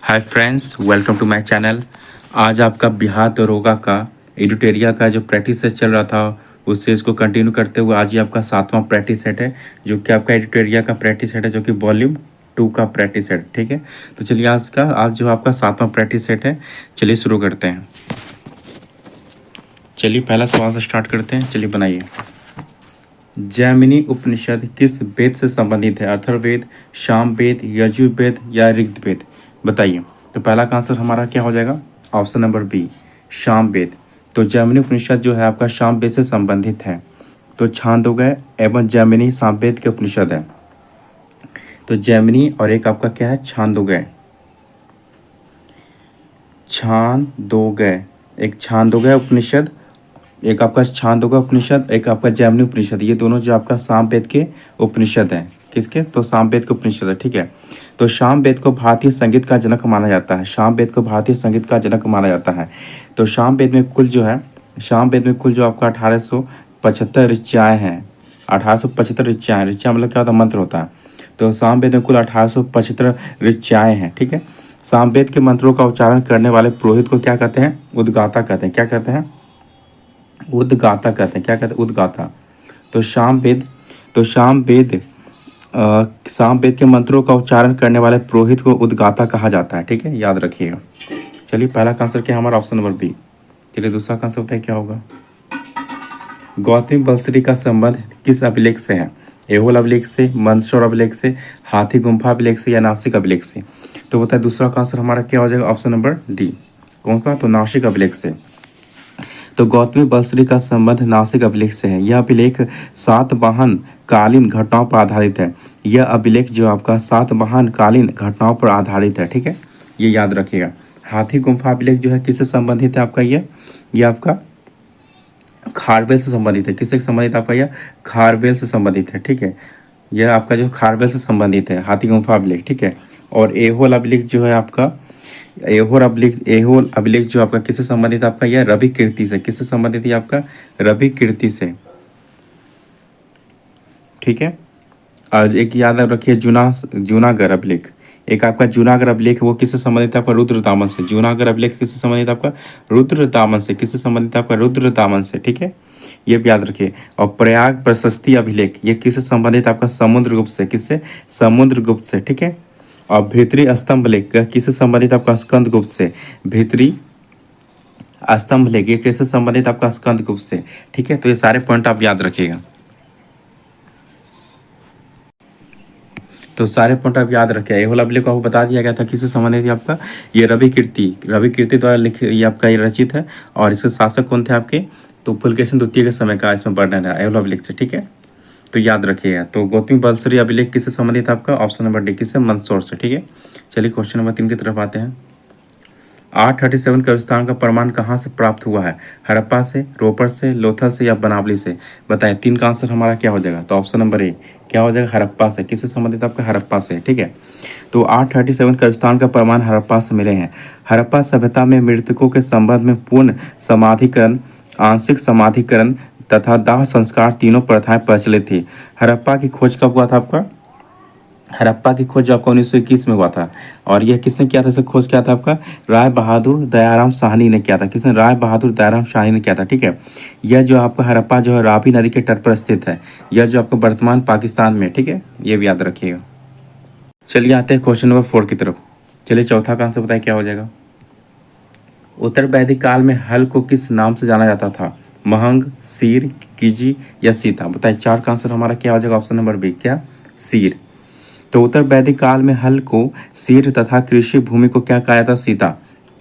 Hi friends, welcome to my channel. आज आपका बिहार दरोगा का एडिटोरिया का जो प्रैक्टिस सेट चल रहा था उससे इसको कंटिन्यू करते हुए आज ये आपका 7वां प्रैक्टिस सेट है, जो कि आपका एडिटोरिया का प्रैक्टिस सेट है, जो कि वॉल्यूम 2 का प्रैक्टिस सेट। ठीक है, तो चलिए आज जो आपका 7वां प्रैक्टिस सेट है, चलिए शुरू करते हैं। चलिए पहला सवाल से स्टार्ट करते हैं। चलिए बनाइए। जैमिनी उपनिषद किस वेद से संबंधित है? अथर्ववेद, सामवेद, यजुर्वेद या ऋग्वेद? बताइए। तो पहला का आंसर हमारा क्या हो जाएगा? Option number B, Samaveda. तो जैमिनी उपनिषद जो है आपका सामवेद से संबंधित है। तो छांदोग्य एवं जैमिनी सामवेद के उपनिषद है। तो जैमिनी और एक आपका क्या है? छांदोग्य। छांदोग्य, एक छांदोग्य उपनिषद, एक आपका छांदोग्य उपनिषद, एक आपका जैमिनी उपनिषद। ये दोनों जो आपका सामवेद के उपनिषद हैं। किसके? तो सामवेद के उपनिषद है। ठीक है, तो सामवेद को भारतीय संगीत का जनक माना जाता है। सामवेद को भारतीय संगीत का जनक माना जाता है। तो सामवेद में कुल जो है, सामवेद में कुल जो आपका 1875 ऋचाएँ हैं। 1875 ऋचाएँ, ऋचा मतलब क्या होता है? मंत्र होता है। तो सामवेद में कुल 1875 ऋचाएँ हैं। ठीक है, सामवेद के मंत्रों का उच्चारण करने वाले पुरोहित को क्या कहते हैं? उद्गाता कहते हैं। क्या कहते हैं? उद्गाता कहते हैं। क्या कहते हैं? उद्गाता। तो सामवेद, तो सामवेद सामवेद के मंत्रों का उच्चारण करने वाले पुरोहित को उद्गाता कहा जाता है। ठीक है, याद रखिएगा। चलिए पहला का आंसर क्या है हमारा? Option number B. चलिए दूसरा का आंसर बताइए क्या होगा? गौतमी बलश्री का संबंध किस अभिलेख से है? एहोल अभिलेख से, मंदसौर अभिलेख से, हाथी गुम्फा अभिलेख से या नासिक अभिलेख से? तो बताए दूसरा का आंसर हमारा क्या हो जाएगा? Option number D. कौन सा? तो नासिक अभिलेख से। तो गौतमी बलश्री का संबंध नासिक अभिलेख से है। यह अभिलेख सातवाहन कालीन घटनाओं पर आधारित है। यह अभिलेख जो आपका सातवाहन कालीन घटनाओं पर आधारित है। ठीक है, ये याद रखिएगा। हाथी गुम्फा अभिलेख जो है किससे संबंधित है आपका? ये आपका खारवेल से संबंधित है। किससे संबंधित? आपका यह खारवेल से संबंधित है। ठीक है, यह आपका जो खारवेल से संबंधित है, हाथी गुम्फा अभिलेख। ठीक है, और एहोल अभिलेख जो है आपका, एहोल अभिलेख जो आपका किससे संबंधित? आपका यह रवि कीर्ति से। किससे संबंधित है? आपका रवि कीर्ति से। ठीक है, और एक याद रखिए जूनागढ़ अभिलेख, एक आपका जूनागढ़ अभिलेख है, वो किससे संबंधित है? आपका रुद्रदामन से। जूनागढ़ अभिलेख किससे संबंधित है? आपका रुद्रदामन से। किससे संबंधित है? आपका रुद्रदामन से। ठीक है, ये भी याद रखिए। और प्रयाग प्रशस्ति अभिलेख ये किससे संबंधित? आपका समुद्रगुप्त से। किससे? समुद्रगुप्त से। ठीक है, और भीतरी स्तंभ लेख किससे संबंधित? आपका स्कंदगुप्त से। भीतरी स्तंभ लेख ये किससे संबंधित? आपका स्कंदगुप्त से। ठीक है, तो ये सारे पॉइंट आप याद रखिएगा। तो सारे पॉइंट आप याद रखें। एहोल अभिलेख को आपको बता दिया गया था किससे संबंधित है आपका? ये रवि कीर्ति द्वारा लिखित, ये आपका ये रचित है। और इसके शासक कौन थे आपके? तो पुलकेशिन द्वितीय के समय का इसमें वर्णन है एहोल अभिलेख से। ठीक है, तो याद रखिएगा। तो गौतमी बलश्री अभिलेख किससे संबंधित है? आपका ऑप्शन नंबर डी, किससे? मंदसौर से। ठीक है, चलिए क्वेश्चन नंबर 3 की तरफ आते हैं। 837 कब्रिस्तान का प्रमाण कहाँ से प्राप्त हुआ है? हड़प्पा से, रोपर से, लोथल से या बनावली से? बताएं। 3 का आंसर हमारा क्या हो जाएगा? तो ऑप्शन नंबर ए क्या हो जाएगा? हड़प्पा से। किससे संबंधित? आपका हड़प्पा से। ठीक है, तो 837 कब्रिस्तान का प्रमाण हड़प्पा से मिले हैं। हड़प्पा सभ्यता में मृतकों के संबंध में पूर्ण समाधिकरण, आंशिक समाधिकरण तथा दाह संस्कार तीनों प्रथाएं प्रचलित थी। हड़प्पा की खोज कब हुआ था आपका? हड़प्पा की खोज आपका 1921 में हुआ था। और यह किसने किया था? इसे खोज किया था आपका राय बहादुर दयाराम साहनी ने किया था। किसने? राय बहादुर दयाराम साहनी ने किया था। ठीक है, यह जो आपका हड़प्पा जो है रावी नदी के तट पर स्थित है। यह जो आपका वर्तमान पाकिस्तान में। ठीक है, ये भी याद रखिएगा। चलिए आते हैं क्वेश्चन नंबर 4 की तरफ। चलिए चौथा का आंसर बताइए क्या हो जाएगा? उत्तर वैदिक काल में हल को किस नाम से जाना जाता था? महंग, सीर, कीजी या सीता? बताइए। 4 का आंसर हमारा क्या हो जाएगा? ऑप्शन नंबर बी, क्या? सीर। तो उत्तर वैदिक काल में हल को सीर तथा कृषि भूमि को क्या कहा जाता? सीता।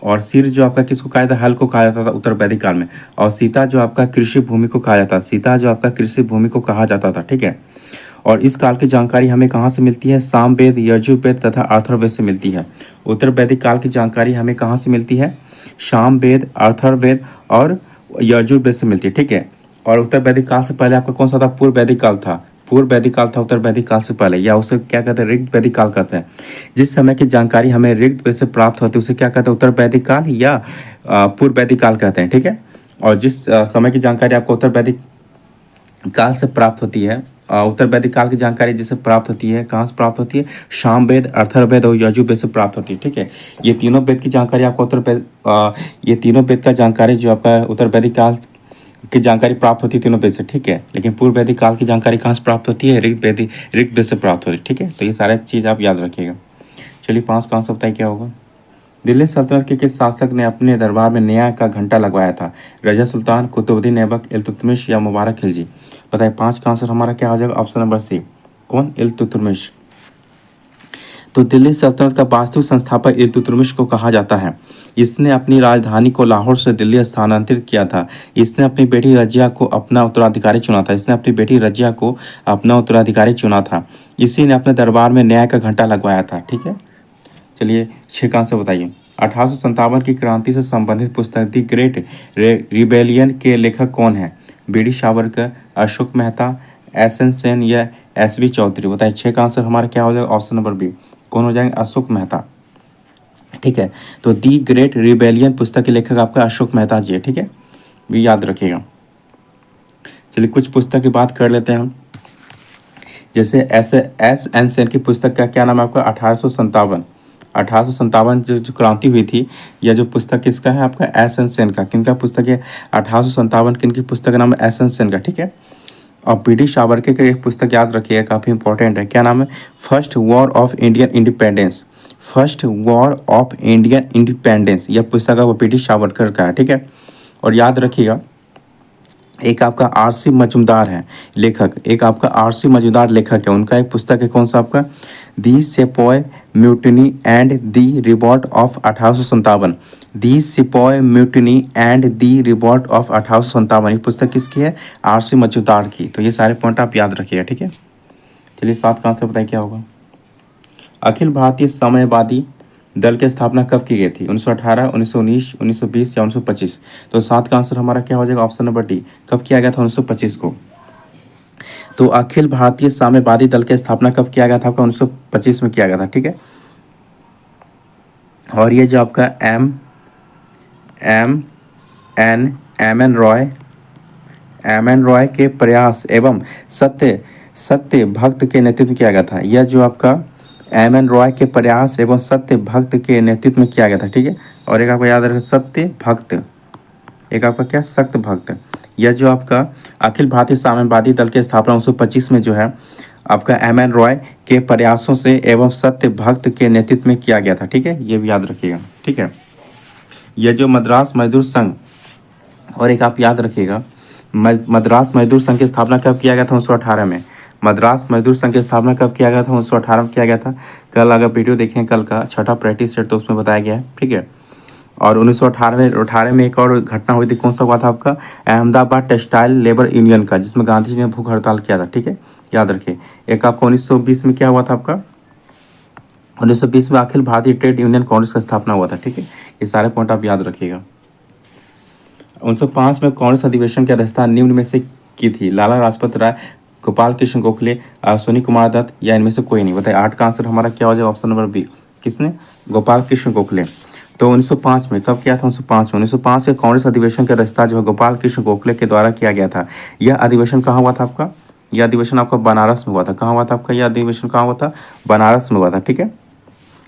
और सीर जो आपका किसको कहा जाता? हल को कहा जाता था उत्तर वैदिक काल में। और सीता जो आपका कृषि भूमि को कहा जाता, सीता जो आपका कृषि भूमि को कहा जाता था। ठीक है, और इस काल की जानकारी हमें कहाँ से मिलती है? सामवेद, यजुर्वेद तथा अथर्ववेद से मिलती है। उत्तर वैदिक काल की जानकारी हमें कहाँ से मिलती है? सामवेद, अथर्ववेद और यजुर्वेद से मिलती है। ठीक है, और उत्तर वैदिक काल से पहले आपका कौन सा था? पूर्व वैदिक काल था। पूर्व वैदिक काल था उत्तर वैदिक काल से पहले, या उसे क्या कहते हैं? ऋग वैदिक काल कहते हैं। जिस समय की जानकारी हमें ऋग वेद से प्राप्त होती है उसे क्या कहते हैं? उत्तर वैदिक काल या पूर्व वैदिक काल कहते हैं। ठीक है, और जिस समय की जानकारी आपको उत्तर वैदिक काल से प्राप्त होती है उत्तर वैदिक काल की जानकारी जिसे प्राप्त होती है, कहाँ से प्राप्त होती है? सामवेद, अथर्ववेद और यजुर्वेद से प्राप्त होती है। ठीक है, ये तीनों वेद की जानकारी आपको ये तीनों वेद का जानकारी जो आपका उत्तर वैदिक काल की जानकारी प्राप्त होती है तीनों वेद से। ठीक है, लेकिन पूर्व वैदिक काल की जानकारी कहाँ से प्राप्त होती है? ऋग्वेद से प्राप्त होती है। ठीक है, तो ये सारे चीज़ आप याद रखिएगा। चलिए 5 का आंसर बताइए क्या होगा। दिल्ली सल्तनत के किस शासक ने अपने दरबार में न्याय का घंटा लगवाया था? रजा सुल्तान, कुतुबुद्दीन ऐबक, इल्तुतमिश या मुबारक खिलजी? बताइए 5 का आंसर हमारा क्या हो जाएगा? Option number C. कौन? इल्तुतमिश। तो दिल्ली सल्तनत का वास्तविक संस्थापक इल्तुतमिश को कहा जाता है। इसने अपनी राजधानी को लाहौर से दिल्ली स्थानांतरित किया था। इसने अपनी बेटी रजिया को अपना उत्तराधिकारी चुना था। इसी ने अपने दरबार में न्याय का घंटा लगवाया था। ठीक है, चलिए 6 का आंसर बताइए। 1857 की क्रांति से संबंधित पुस्तक दी ग्रेट रिबेलियन के लेखक कौन है? B D Savarkar, Ashok Mehta, S N Sen या एस बी चौधरी? बताइए 6 का आंसर हमारा क्या हो जाएगा? Option number B. कौन हो जाएंगे? अशोक मेहता। ठीक है, तो दी ग्रेट रिबेलियन पुस्तक के लेखक आपका अशोक मेहता जी है। ठीक है, भी याद रखिएगा। चलिए कुछ पुस्तक की बात कर लेते हैं हम। जैसे एस एन सेन की पुस्तक का क्या नाम है आपका? 1857 जो क्रांति हुई थी, यह जो पुस्तक किसका है आपका? एस एन सेन का। किनका पुस्तक है? 1857 किनकी पुस्तक का नाम है? एस एन सेन का। ठीक है, और ब्रिटिश सावरकर की एक पुस्तक याद रखिएगा, काफ़ी इंपॉर्टेंट है। क्या नाम है? First war of Indian independence. First war of Indian independence, यह पुस्तक आपको ब्रिटिश सावरकर का है। ठीक है, और याद रखिएगा एक आपका आरसी मजूमदार है लेखक, एक आपका आरसी मजूमदार लेखक है, उनका एक पुस्तक है। कौन सा आपका? The sepoy mutiny and the revolt of 1857। The sepoy mutiny and the revolt of 1857, ये पुस्तक किसकी है? आरसी मजूमदार की। तो ये सारे पॉइंट आप याद रखिएगा। ठीक है, चलिए 7 का आंसर बताइए क्या होगा। अखिल भारतीय साम्यवादी दल की स्थापना कब की गई थी? 1918, 1919, 1920 या 1925? तो 7 का आंसर हमारा क्या हो जाएगा? Option number D. कब किया गया था? 1925 को। तो अखिल भारतीय साम्यवादी दल की स्थापना कब किया गया था आपका? 1925 में किया गया था। ठीक है, और ये जो आपका M N M N Roy के प्रयास एवं सत्य भक्त के नेतृत्व में किया गया था। यह जो आपका एम एन रॉय के प्रयास एवं सत्य भक्त के नेतृत्व में किया गया था। ठीक है, और एक आपको याद रखें सत्य भक्त, एक आपका क्या? सत्य भक्त। यह जो आपका अखिल भारतीय साम्यवादी दल की स्थापना 1925 में जो है आपका एम एन रॉय के प्रयासों से एवं सत्य भक्त के नेतृत्व में किया गया था। ठीक है, ये भी याद रखिएगा। ठीक है, यह जो मद्रास मजदूर संघ, और एक आप याद रखिएगा मद्रास मजदूर संघ की स्थापना कब किया गया था? 1918 में। मद्रास मजदूर संघ की स्थापना कब किया गया था? 1918 में किया गया था। कल अगर वीडियो देखें कल का 6ठा प्रैक्टिस सेट, तो उसमें बताया गया है। ठीक है, और 1918 में एक और घटना हुई थी। कौन सा हुआ था आपका? अहमदाबाद टेक्सटाइल लेबर यूनियन का, जिसमें गांधी जी ने भूख हड़ताल किया था। ठीक है, याद रखिए। एक आपका 1920 में क्या हुआ था आपका? 1920 में अखिल भारतीय ट्रेड यूनियन कांग्रेस का स्थापना हुआ था। ठीक है, ये सारे पॉइंट आप याद रखिएगा। 1905 में कांग्रेस अधिवेशन की अध्यक्षता निम्न में से की थी? लाला लाजपत राय, गोपाल कृष्ण गोखले, अश्विनी कुमार दत्त या इनमें से कोई नहीं? बताइए 8 का आंसर हमारा क्या हो जाएगा? Option number B. किसने? गोपाल कृष्ण गोखले। तो 1905 में कब किया था? 1905 में। 1905 के कांग्रेस अधिवेशन की अध्यक्षता जो है गोपाल कृष्ण गोखले के द्वारा किया गया था। यह अधिवेशन कहाँ हुआ था आपका? यह अधिवेशन आपका बनारस में हुआ था। कहाँ हुआ था आपका? यह अधिवेशन कहाँ हुआ था? बनारस में हुआ था। ठीक है,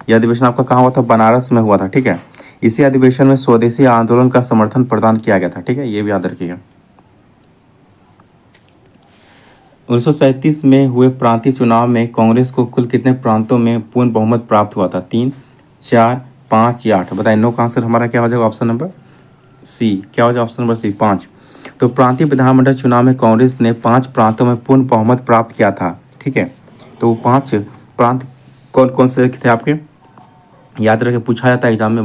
यह अधिवेशन आपका कहाँ हुआ था? बनारस में हुआ था। ठीक है, इसी अधिवेशन में स्वदेशी आंदोलन का समर्थन प्रदान किया गया था। ठीक है, ये भी याद रखिएगा। 1937 में हुए प्रांतीय चुनाव में कांग्रेस को कुल कितने प्रांतों में पूर्ण बहुमत प्राप्त हुआ था? 3, 4, 5 या 8? बताइए 9 का आंसर हमारा क्या हो जाएगा? ऑप्शन नंबर सी। क्या हो जाएगा? Option number C 5। तो प्रांतीय विधानमंडल चुनाव में कांग्रेस ने 5 प्रांतों में पूर्ण बहुमत प्राप्त किया था। ठीक है, तो 5 प्रांत कौन कौन से थे आपके? याद रखे, पूछा जाता है एग्जाम में।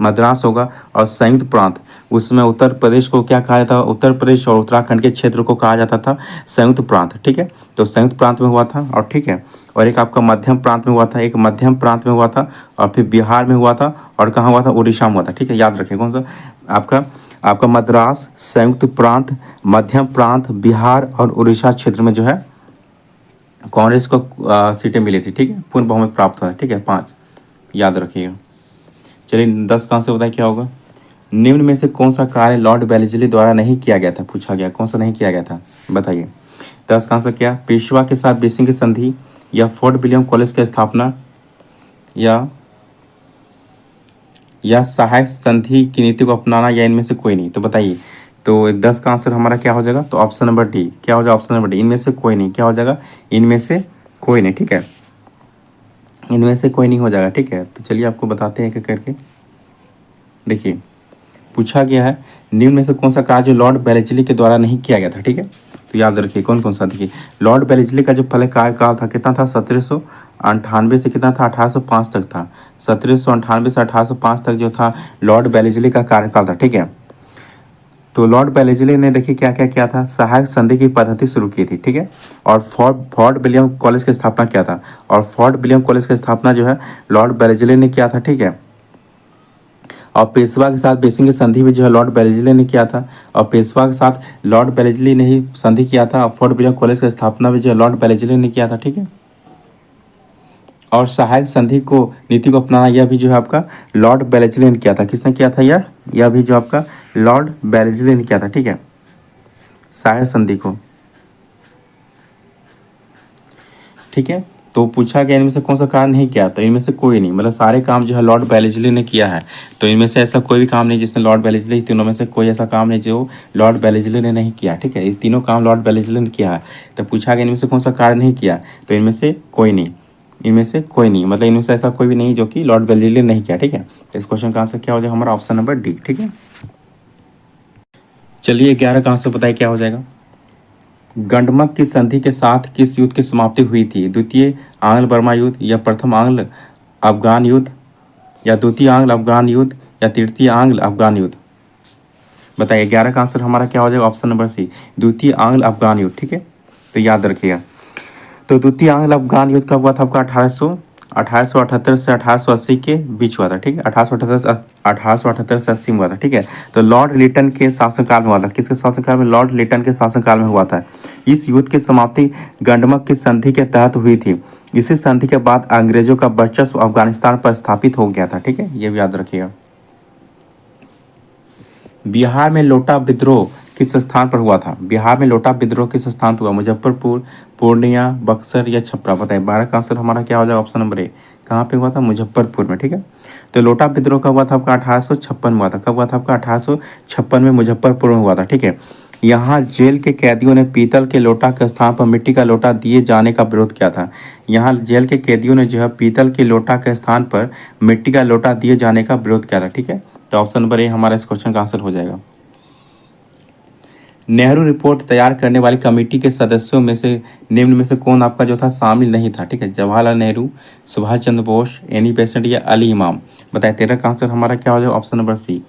मद्रास होगा, और संयुक्त प्रांत, उसमें उत्तर प्रदेश को क्या कहा जाता है? उत्तर प्रदेश और उत्तराखंड के क्षेत्र को कहा जाता था संयुक्त प्रांत। ठीक है, तो संयुक्त प्रांत में हुआ था। और ठीक है, और एक आपका मध्यम प्रांत में हुआ था, एक मध्यम प्रांत में हुआ था, और फिर बिहार में हुआ था, और कहाँ हुआ था? उड़ीसा में हुआ था। ठीक है, याद रखिए कौन सा आपका मद्रास, संयुक्त प्रांत, मध्यम प्रांत, बिहार और उड़ीसा क्षेत्र में जो है कांग्रेस को सीटें मिली थी। ठीक है, पूर्ण बहुमत प्राप्त हुआ। ठीक है, 5 याद रखिएगा। चलिए 10 का आंसर बताइए क्या होगा। निम्न में से कौन सा कार्य लॉर्ड वेलेस्ली द्वारा नहीं किया गया था? पूछा गया कौन सा नहीं किया गया था, बताइए। 10 का आंसर क्या, पेशवा के साथ बेसिंग की संधि, या फोर्ट विलियम कॉलेज की स्थापना, या सहायक संधि की नीति को अपनाना, या इनमें से कोई नहीं। तो बताइए, तो 10 का आंसर हमारा क्या हो जाएगा, तो ऑप्शन नंबर डी। क्या हो जाएगा ऑप्शन नंबर डी, इनमें से कोई नहीं। क्या हो जाएगा, इनमें से कोई नहीं। ठीक है, इनमें से कोई नहीं हो जाएगा। ठीक है, तो चलिए आपको बताते हैं एक करके। देखिए, पूछा गया है निम्न में से कौन सा कार्य लॉर्ड बेलेजली के द्वारा नहीं किया गया था। ठीक है, तो याद रखिए कौन कौन सा। देखिए, लॉर्ड बेलेजली का जो पहले कार्यकाल था कितना था, 1798 से कितना था, 1805 तक था। 1798 से 1805 तक जो था लॉर्ड बेलेजली का कार्यकाल था। ठीक है, तो लॉर्ड बेलेजली ने देखिए क्या क्या किया था, सहायक संधि की पद्धति शुरू की थी। ठीक है, और फोर्ट विलियम कॉलेज की स्थापना किया था। और फोर्ट विलियम कॉलेज की स्थापना जो है लॉर्ड बेलेजली ने किया था। ठीक है, और पेशवा के साथ बेसिंग की संधि भी जो है लॉर्ड बेलेजली ने किया था। और पेशवा के साथ लॉर्ड बेलेजली ने ही संधि किया था। और फोर्ट विलियम कॉलेज की स्थापना भी जो है लॉर्ड बेलेजली ने किया था। ठीक है, और सहायक संधि को नीति को अपनाना यह भी जो है आपका लॉर्ड बेलेजली ने किया था। किसने किया था, यह भी जो आपका लॉर्ड बेलेजली ने किया था। ठीक है, सहायक संधि को। ठीक है, तो पूछा गया इनमें से कौन सा काम नहीं किया, तो इनमें से कोई नहीं, मतलब सारे काम जो है लॉर्ड बेलेजली ने किया है। तो इनमें से ऐसा कोई भी काम नहीं जिसने लॉर्ड बेलेजली, तीनों में से कोई ऐसा काम नहीं जो लॉर्ड बेलेजली ने नहीं किया। ठीक है, ये तीनों काम लॉर्ड बेलेजली ने किया है। तो पूछा गया इनमें से कौन सा कार्य नहीं किया, तो इनमें से कोई नहीं। इनमें से कोई नहीं, मतलब इनमें से ऐसा कोई भी नहीं जो कि लॉर्ड बेलेजली ने नहीं किया। ठीक है, तो इस क्वेश्चन का आंसर क्या हो जाएगा हमारा ऑप्शन नंबर डी। ठीक है, चलिए 11 का आंसर बताइए क्या हो जाएगा। गंडमक की संधि के साथ किस युद्ध की समाप्ति हुई थी, द्वितीय आंग्ल बर्मा युद्ध, या प्रथम आंग्ल अफगान युद्ध, या द्वितीय आंग्ल अफगान युद्ध, या तृतीय आंग्ल अफगान युद्ध। बताइए, 11 का आंसर हमारा क्या हो जाएगा ऑप्शन नंबर सी, द्वितीय आंग्ल अफगान युद्ध। ठीक है, तो याद रखिएगा। तो द्वितीय आंग्ल अफगान युद्ध कब हुआ था आपका, 1878 से 1880 के बीच हुआ था। ठीक है, 1878 से 80 में हुआ था। ठीक है, तो लॉर्ड लिटन के शासनकाल में हुआ था। किसके शासनकाल में, लॉर्ड लिटन के शासनकाल में हुआ था। इस युद्ध की समाप्ति गंडमक की संधि के तहत हुई थी। इसी संधि के बाद अंग्रेजों का वर्चस्व अफगानिस्तान पर स्थापित हो गया था। ठीक है, ये भी याद रखिएगा। बिहार में लोटा विद्रोह किस स्थान पर हुआ था, बिहार में लोटा विद्रोह किस स्थान पर हुआ, मुजफ्फरपुर, पूर्णिया, बक्सर, या छपरा। बताइए, 12 का आंसर हमारा क्या हो जाएगा ऑप्शन नंबर ए। कहाँ पे हुआ था, मुजफ्फरपुर में। ठीक है, तो लोटा विद्रोह कब हुआ था आपका, 1856 में हुआ था। कब हुआ था आपका, 1856 में मुजफ्फरपुर में हुआ था। ठीक है, यहाँ जेल के कैदियों ने पीतल के लोटा के स्थान पर मिट्टी का लोटा दिए जाने का विरोध किया था। यहाँ जेल के कैदियों ने जो है पीतल के लोटा के स्थान पर मिट्टी का लोटा दिए जाने का विरोध किया था। ठीक है, तो ऑप्शन नंबर ए हमारा इस क्वेश्चन का आंसर हो जाएगा। नेहरू रिपोर्ट तैयार करने वाली कमेटी के सदस्यों में से निम्न में से कौन आपका जो था शामिल नहीं था। ठीक है, जवाहरलाल नेहरू, सुभाष चंद्र बोस, एनी बेसेंट, या अली इमाम। बताए, 13 का आंसर हमारा क्या हो जाएगा option number C,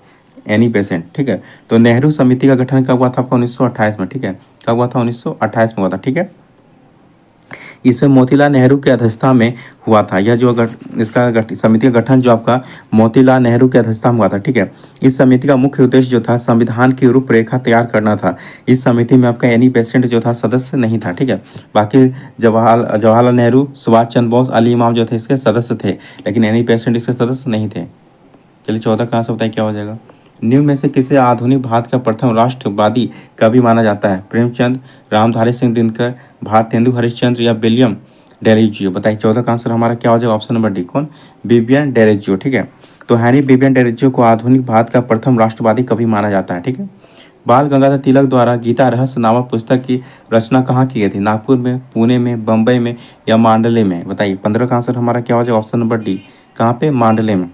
Annie Besant. ठीक है, तो नेहरू समिति का गठन कब हुआ था आपका, 1928 में। ठीक है, कब हुआ था, 1928 में हुआ था। ठीक है, इसमें मोतीलाल नेहरू की अध्यक्षता में हुआ था। यह जो समिति का गठन जो आपका मोतीलाल नेहरू की अध्यक्षता में हुआ था। ठीक है, इस समिति का मुख्य उद्देश्य जो था संविधान की रूपरेखा तैयार करना था। इस समिति में आपका एनी बेसेंट जो था सदस्य नहीं था। ठीक है, बाकी जवाहरलाल नेहरू, सुभाष चंद्र बोस, अली इमाम जो थे इसके सदस्य थे, लेकिन एनी बेसेंट इसके सदस्य नहीं थे। चलिए 14 का आंसर बताइए क्या हो जाएगा। निम्न में से किसे आधुनिक भारत का प्रथम राष्ट्रवादी कवि माना जाता है, प्रेमचंद, रामधारी सिंह दिनकर, भारतेंदु हरिश्चंद्र, या विलियम डेरेजियो। बताइए, 14 का आंसर हमारा क्या हो जाएगा ऑप्शन नंबर डी, कौन, विवियन डेरेजियो। ठीक है, तो हैरी विवियन डेरेजियो को आधुनिक भारत का प्रथम राष्ट्रवादी कवि माना जाता है। ठीक है, बाल गंगाधर तिलक द्वारा गीता रहस्य नामक पुस्तक की रचना कहाँ की गई थी, नागपुर में, पुणे में, बम्बई में, या मांडले में। बताइए, 15 का आंसर हमारा क्या हो जाएगा ऑप्शन नंबर डी, कहाँ पे, मांडले में।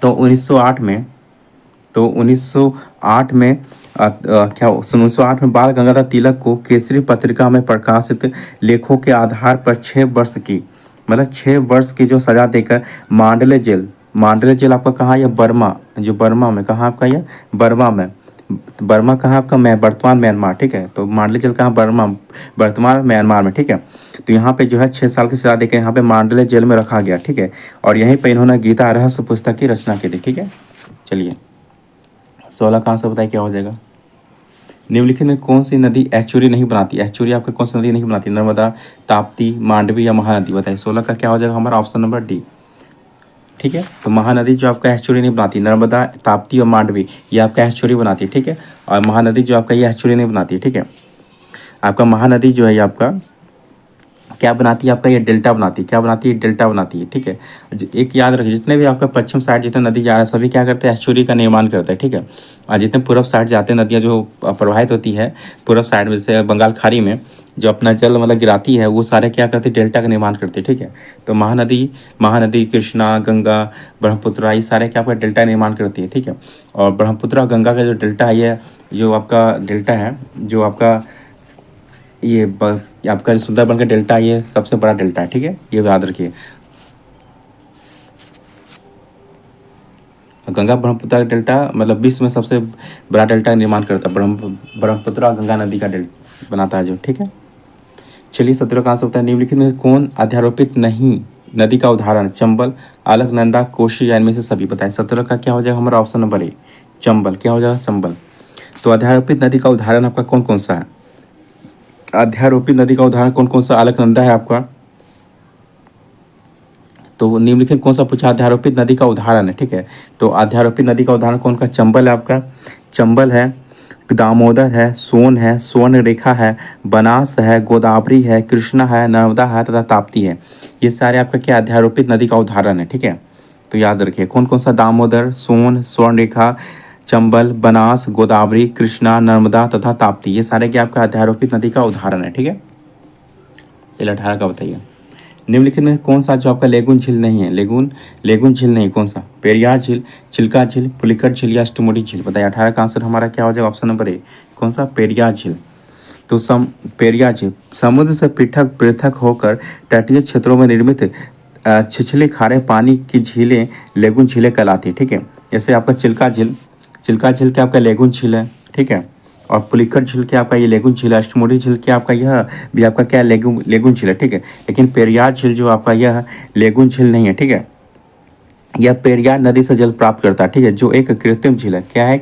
तो 1908 में, तो 1908 में क्या 1908 में बाल गंगाधर तिलक को केसरी पत्रिका में प्रकाशित लेखों के आधार पर 6 वर्ष की, मतलब 6 वर्ष की जो सजा देकर मांडले जेल आपका कहाँ, यह बर्मा, जो बर्मा में, कहाँ आपका यह बर्मा में, बर्मा कहाँ आपका, मैं वर्तमान म्यांमार। ठीक है, तो मांडले जेल कहाँ, बर्मा, वर्तमान म्यांमार में। ठीक है, तो यहाँ पे जो है 6 साल की सजा देकर यहाँ पे मांडले जेल में रखा गया। ठीक है, और यहीं पे इन्होंने गीता रहस्य पुस्तक की रचना की थी। ठीक है, चलिए 16 का आंसर बताइए क्या हो जाएगा। निम्नलिखित में कौन सी नदी एस्चुरी नहीं बनाती, एस्चुरी आपका कौन सी नदी नहीं बनाती, नर्मदा, ताप्ती, मांडवी, या महानदी। बताइए, 16 का क्या हो जाएगा हमारा ऑप्शन नंबर डी। ठीक है, तो महानदी जो आपका एस्चुरी नहीं बनाती, नर्मदा, ताप्ती और मांडवी ये आपका एस्चुरी बनाती है। ठीक है, और महानदी जो आपका ये एस्चुरी नहीं बनाती है। ठीक है, आपका महानदी जो है ये आपका क्या बनाती है, आपका ये डेल्टा बनाती है, क्या बनाती है, डेल्टा बनाती है, ठीक है। एक याद रखिए, जितने भी आपका पश्चिम साइड जितने नदी जा रहा है सभी क्या करते हैं, एस्चुरी का निर्माण करते हैं, ठीक है। और जितने पूर्व साइड जाते हैं नदियाँ जो प्रवाहित होती है पूर्व साइड में से बंगाल खाड़ी में जो अपना जल मतलब गिराती है, वो सारे क्या करते हैं, डेल्टा का निर्माण करते हैं, ठीक है। तो महानदी कृष्णा, गंगा, ब्रह्मपुत्र, ये सारे क्या आपका डेल्टा निर्माण करती है, ठीक है। और ब्रह्मपुत्र और गंगा का जो डेल्टा है, ये जो आपका डेल्टा है, जो आपका ये आपका जो सुंदरबन का डेल्टा, ये सबसे बड़ा डेल्टा है, ठीक है, ये याद रखिए। गंगा ब्रह्मपुत्र का डेल्टा मतलब विश्व में सबसे बड़ा डेल्टा का निर्माण करता है, ब्रह्मपुत्र और गंगा नदी का डेल्टा बनाता है जो, ठीक है। चलिए 17 का आंसर होता है, निम्नलिखित में कौन अध्यारोपित नहीं नदी का उदाहरण, चंबल, अलकनंदा, कोशी या इनमें से सभी बताएं। 17 का क्या हो जाएगा हमारा ऑप्शन नंबर ए, चंबल, क्या हो जाएगा, चंबल। तो अध्यारोपित नदी का उदाहरण आपका कौन कौन सा है, अध्यारोपित नदी का उदाहरण कौन कौन सा, अलकनंदा है आपका। तो निम्नलिखित कौन सा पूछा, अध्यारोपित नदी का उदाहरण है, ठीक है। तो अध्यारोपित नदी का उदाहरण कौन का, चंबल है आपका, चंबल है, दामोदर है, सोन है, स्वर्ण रेखा है, बनास है, गोदावरी है, कृष्णा है, नर्मदा है तथा ताप्ती है। ये सारे आपका क्या अध्यारोपित नदी का उदाहरण है, ठीक है। तो याद रखिए कौन कौन सा, दामोदर, सोन, स्वर्ण रेखा, चंबल, बनास, गोदावरी, कृष्णा, नर्मदा तथा ताप्ती, ये सारे क्या आपका अध्यारोपित नदी का उदाहरण है, ठीक है। चलिए 18 का बताइए, निम्नलिखित में कौन सा जो आपका लेगुन झील नहीं है, लेगुन झील नहीं, कौन सा, पेरियार झील, चिल्का झील, पुलिकट झील या अष्टमुडी झील बताइए। 18 का आंसर हमारा क्या हो जाएगा, ऑप्शन नंबर ए, कौन सा, पेरियार झील। तो पेरियार झील समुद्र से पृथक पृथक होकर तटीय क्षेत्रों में निर्मित छिछले खारे पानी की झीलें लेगुन झीलें कहलाती है, ठीक है। जैसे आपका चिल्का झील क्या आपका लेगुन झील है, ठीक है। और पुलिकट झील क्या आपका ये लेगुन झील है, अष्टमुडी झील क्या आपका यह भी आपका क्या लेगुन झील है, ठीक है। लेकिन पेरियार झील जो आपका यह लेगुन झील नहीं है, ठीक है। यह पेरियार नदी से जल प्राप्त करता है, ठीक है, जो एक कृत्रिम झील है, क्या है,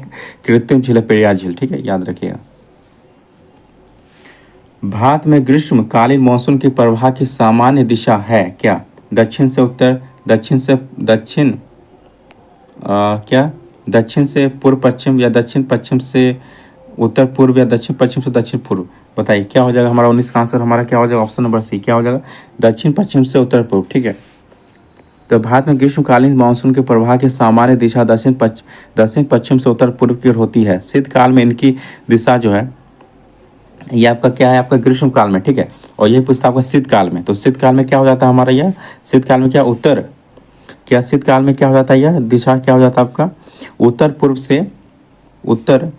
कृत्रिम झील है पेरियार झील, ठीक है, याद रखिएगा। भारत में ग्रीष्मकालीन मानसून की प्रवाह की सामान्य दिशा है क्या, दक्षिण से उत्तर, दक्षिण क्या दक्षिण से पूर्व पश्चिम या दक्षिण पश्चिम से उत्तर पूर्व या दक्षिण पश्चिम से दक्षिण पूर्व बताइए। क्या हो जाएगा हमारा 19 का आंसर हमारा क्या हो जाएगा, ऑप्शन नंबर सी, क्या हो जाएगा, दक्षिण पश्चिम से उत्तर पूर्व, ठीक है। तो भारत में ग्रीष्मकालीन मानसून के प्रवाह की सामान्य दिशा दक्षिण पश्चिम से उत्तर पूर्व की ओर होती है। शीतकाल में इनकी दिशा जो है ये आपका क्या है, आपका ग्रीष्मकाल में, ठीक है। और ये पूछता है आपका शीतकाल में, तो शीतकाल में क्या हो जाता है हमारा यह, शीतकाल में क्या उत्तर, क्या शीतकाल में क्या हो जाता है यह दिशा क्या हो जाता है आपका, उत्तर पूर्व से उत्तर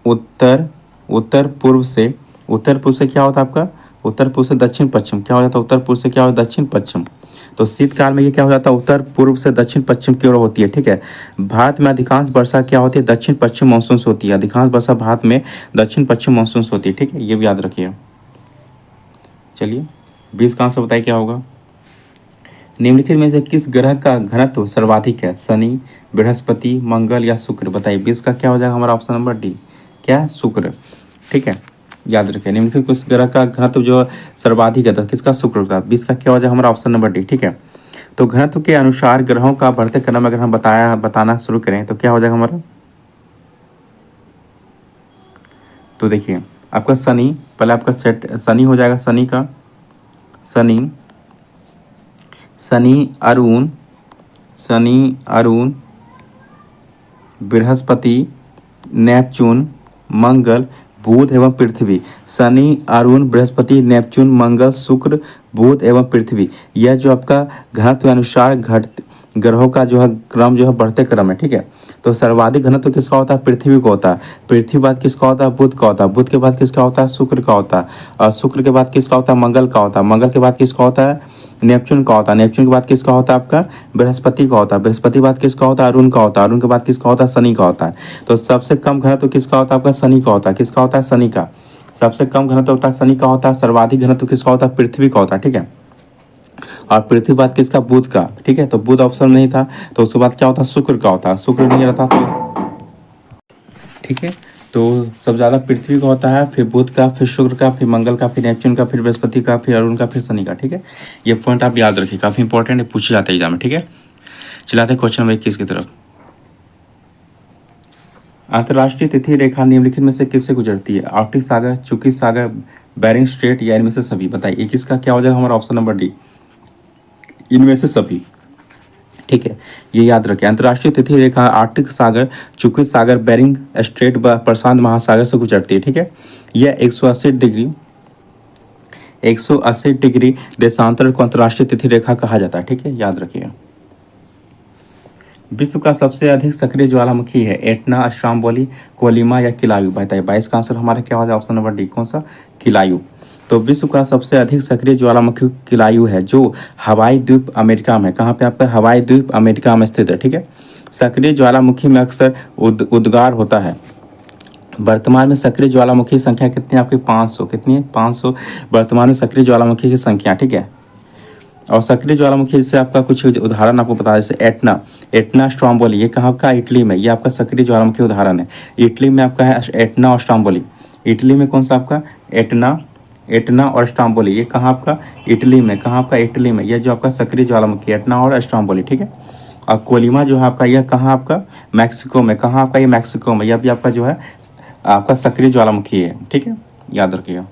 उत्तर उत्तर पूर्व से क्या होता है आपका, उत्तर पूर्व से दक्षिण पश्चिम क्या हो जाता है, उत्तर पूर्व से क्या हो दक्षिण पश्चिम। तो शीतकाल में ये क्या हो जाता है, उत्तर पूर्व से दक्षिण पश्चिम की ओर होती है, ठीक है। भारत में अधिकांश वर्षा क्या होती है, दक्षिण पश्चिम मानसून से होती है, अधिकांश वर्षा भारत में दक्षिण पश्चिम मानसून से होती है, ठीक है, ये भी याद रखिए। चलिए 20 का आंसर बताइए क्या होगा, निम्नलिखित में से किस ग्रह का घनत्व सर्वाधिक है, शनि, बृहस्पति, मंगल या शुक्र बताइए। 20 का क्या हो जाएगा हमारा ऑप्शन नंबर डी, क्या, शुक्र, ठीक है, याद रखें। निम्नलिखित किस ग्रह का घनत्व जो सर्वाधिक है, तो किसका, शुक्र का। 20 का क्या हो जाएगा हमारा ऑप्शन नंबर डी, ठीक है। तो घनत्व के अनुसार ग्रहों का बढ़ते क्रम अगर हम बताना शुरू करें तो क्या हो जाएगा हमारा, तो देखिए आपका शनि, पहले आपका सेट शनि हो जाएगा, शनि का शनि अरुण, बृहस्पति, नेपच्यून, मंगल, बुध एवं पृथ्वी। शनि, अरुण, बृहस्पति, नेपच्यून, मंगल, शुक्र, बुध एवं पृथ्वी, यह जो आपका घनत्व के अनुसार ग्रहों का जो है क्रम जो है बढ़ते क्रम है, ठीक है। तो सर्वाधिक घनत्व किसका होता है, पृथ्वी को होता है, पृथ्वी बाद किसका होता है, बुध का होता है, बुध के बाद किसका होता है, शुक्र का होता है, और शुक्र के बाद किसका होता है, मंगल का होता है, मंगल के बाद किसका होता है, नेपच्यून का होता है, नेपच्यून के बाद किसका होता है आपका, बृहस्पति का होता है, बृहस्पति के बाद किसका होता है, अरुण का होता है, अरुण के बाद किसका होता है, शनि का होता है। तो सबसे कम घनत्व किसका होता है आपका, शनि का होता है, किसका होता है, शनि का, सबसे कम घनत्व होता है शनि का होता है, सर्वाधिक घनत्व किसका होता है, पृथ्वी का होता है, ठीक है। और पृथ्वी बाद किसका, बुध का, ठीक है। तो बुध ऑप्शन नहीं था, तो उसके बाद क्या होता है, शुक्र का होता है, शुक्र नहीं रहता तो, ठीक है। तो सब ज़्यादा पृथ्वी का होता है, फिर बुध का, फिर शुक्र का, फिर मंगल का, फिर नेपच्यून का, फिर बृहस्पति का, फिर अरुण का, फिर शनि का, ठीक है। ये पॉइंट आप याद रखिए, काफ़ी इंपॉर्टेंट है, पूछे जाते हैं एग्जाम में, ठीक है। चलाते हैं क्वेश्चन नंबर 21 की तरफ। अंतर्राष्ट्रीय तिथि रेखा निम्नलिखित में से किससे गुजरती है? आर्कटिक सागर, चुकी सागर, बेरिंग स्ट्रेट या इनमें से सभी? बताइए किसका क्या हो जाएगा हमारा ऑप्शन नंबर डी, इनमें से सभी। ठीक है, ये याद रखें। अंतर्राष्ट्रीय तिथि रेखा आर्कटिक सागर, चुकी सागर, बेरिंग स्ट्रेट व प्रशांत महासागर से गुजरती है। ठीक है, यह 180 डिग्री देशांतर को अंतर्राष्ट्रीय तिथि रेखा कहा जाता है। ठीक है, याद रखिए। विश्व का सबसे अधिक सक्रिय ज्वालामुखी है? एटना, स्ट्रोम्बोली, कोलिमा या किलायू? बताइए 22 का आंसर हमारा क्या हो जाए? ऑप्शन नंबर डी, कौन सा? किलायू। तो विश्व का सबसे अधिक सक्रिय ज्वालामुखी किलायू है, जो हवाई द्वीप अमेरिका में। कहाँ पे? आपका हवाई द्वीप अमेरिका में स्थित है। ठीक है, सक्रिय ज्वालामुखी में अक्सर उद्गार होता है। वर्तमान में सक्रिय ज्वालामुखी की संख्या कितनी है आपकी? 500। कितनी है? 500 वर्तमान में सक्रिय ज्वालामुखी की संख्या। ठीक है, और सक्रिय ज्वालामुखी से आपका कुछ उदाहरण आपको बता, जैसे एटना स्ट्रोम्बोली, ये कहाँ का? इटली में। ये आपका सक्रिय ज्वालामुखी उदाहरण है। इटली में आपका है एटना और स्ट्रोम्बोली। इटली में कौन सा आपका? एटना, एटना और स्ट्रोम्बोली। ये कहाँ आपका? इटली में। कहाँ आपका? इटली में। ये जो आपका सक्रिय ज्वालामुखी एटना और स्ट्रोम्बोली। ठीक है, और कोलिमा जो है आपका, यह कहाँ आपका? मैक्सिको में। कहाँ आपका? ये मैक्सिको में। यह भी आपका जो है आपका सक्रिय ज्वालामुखी है। ठीक है, याद रखिएगा।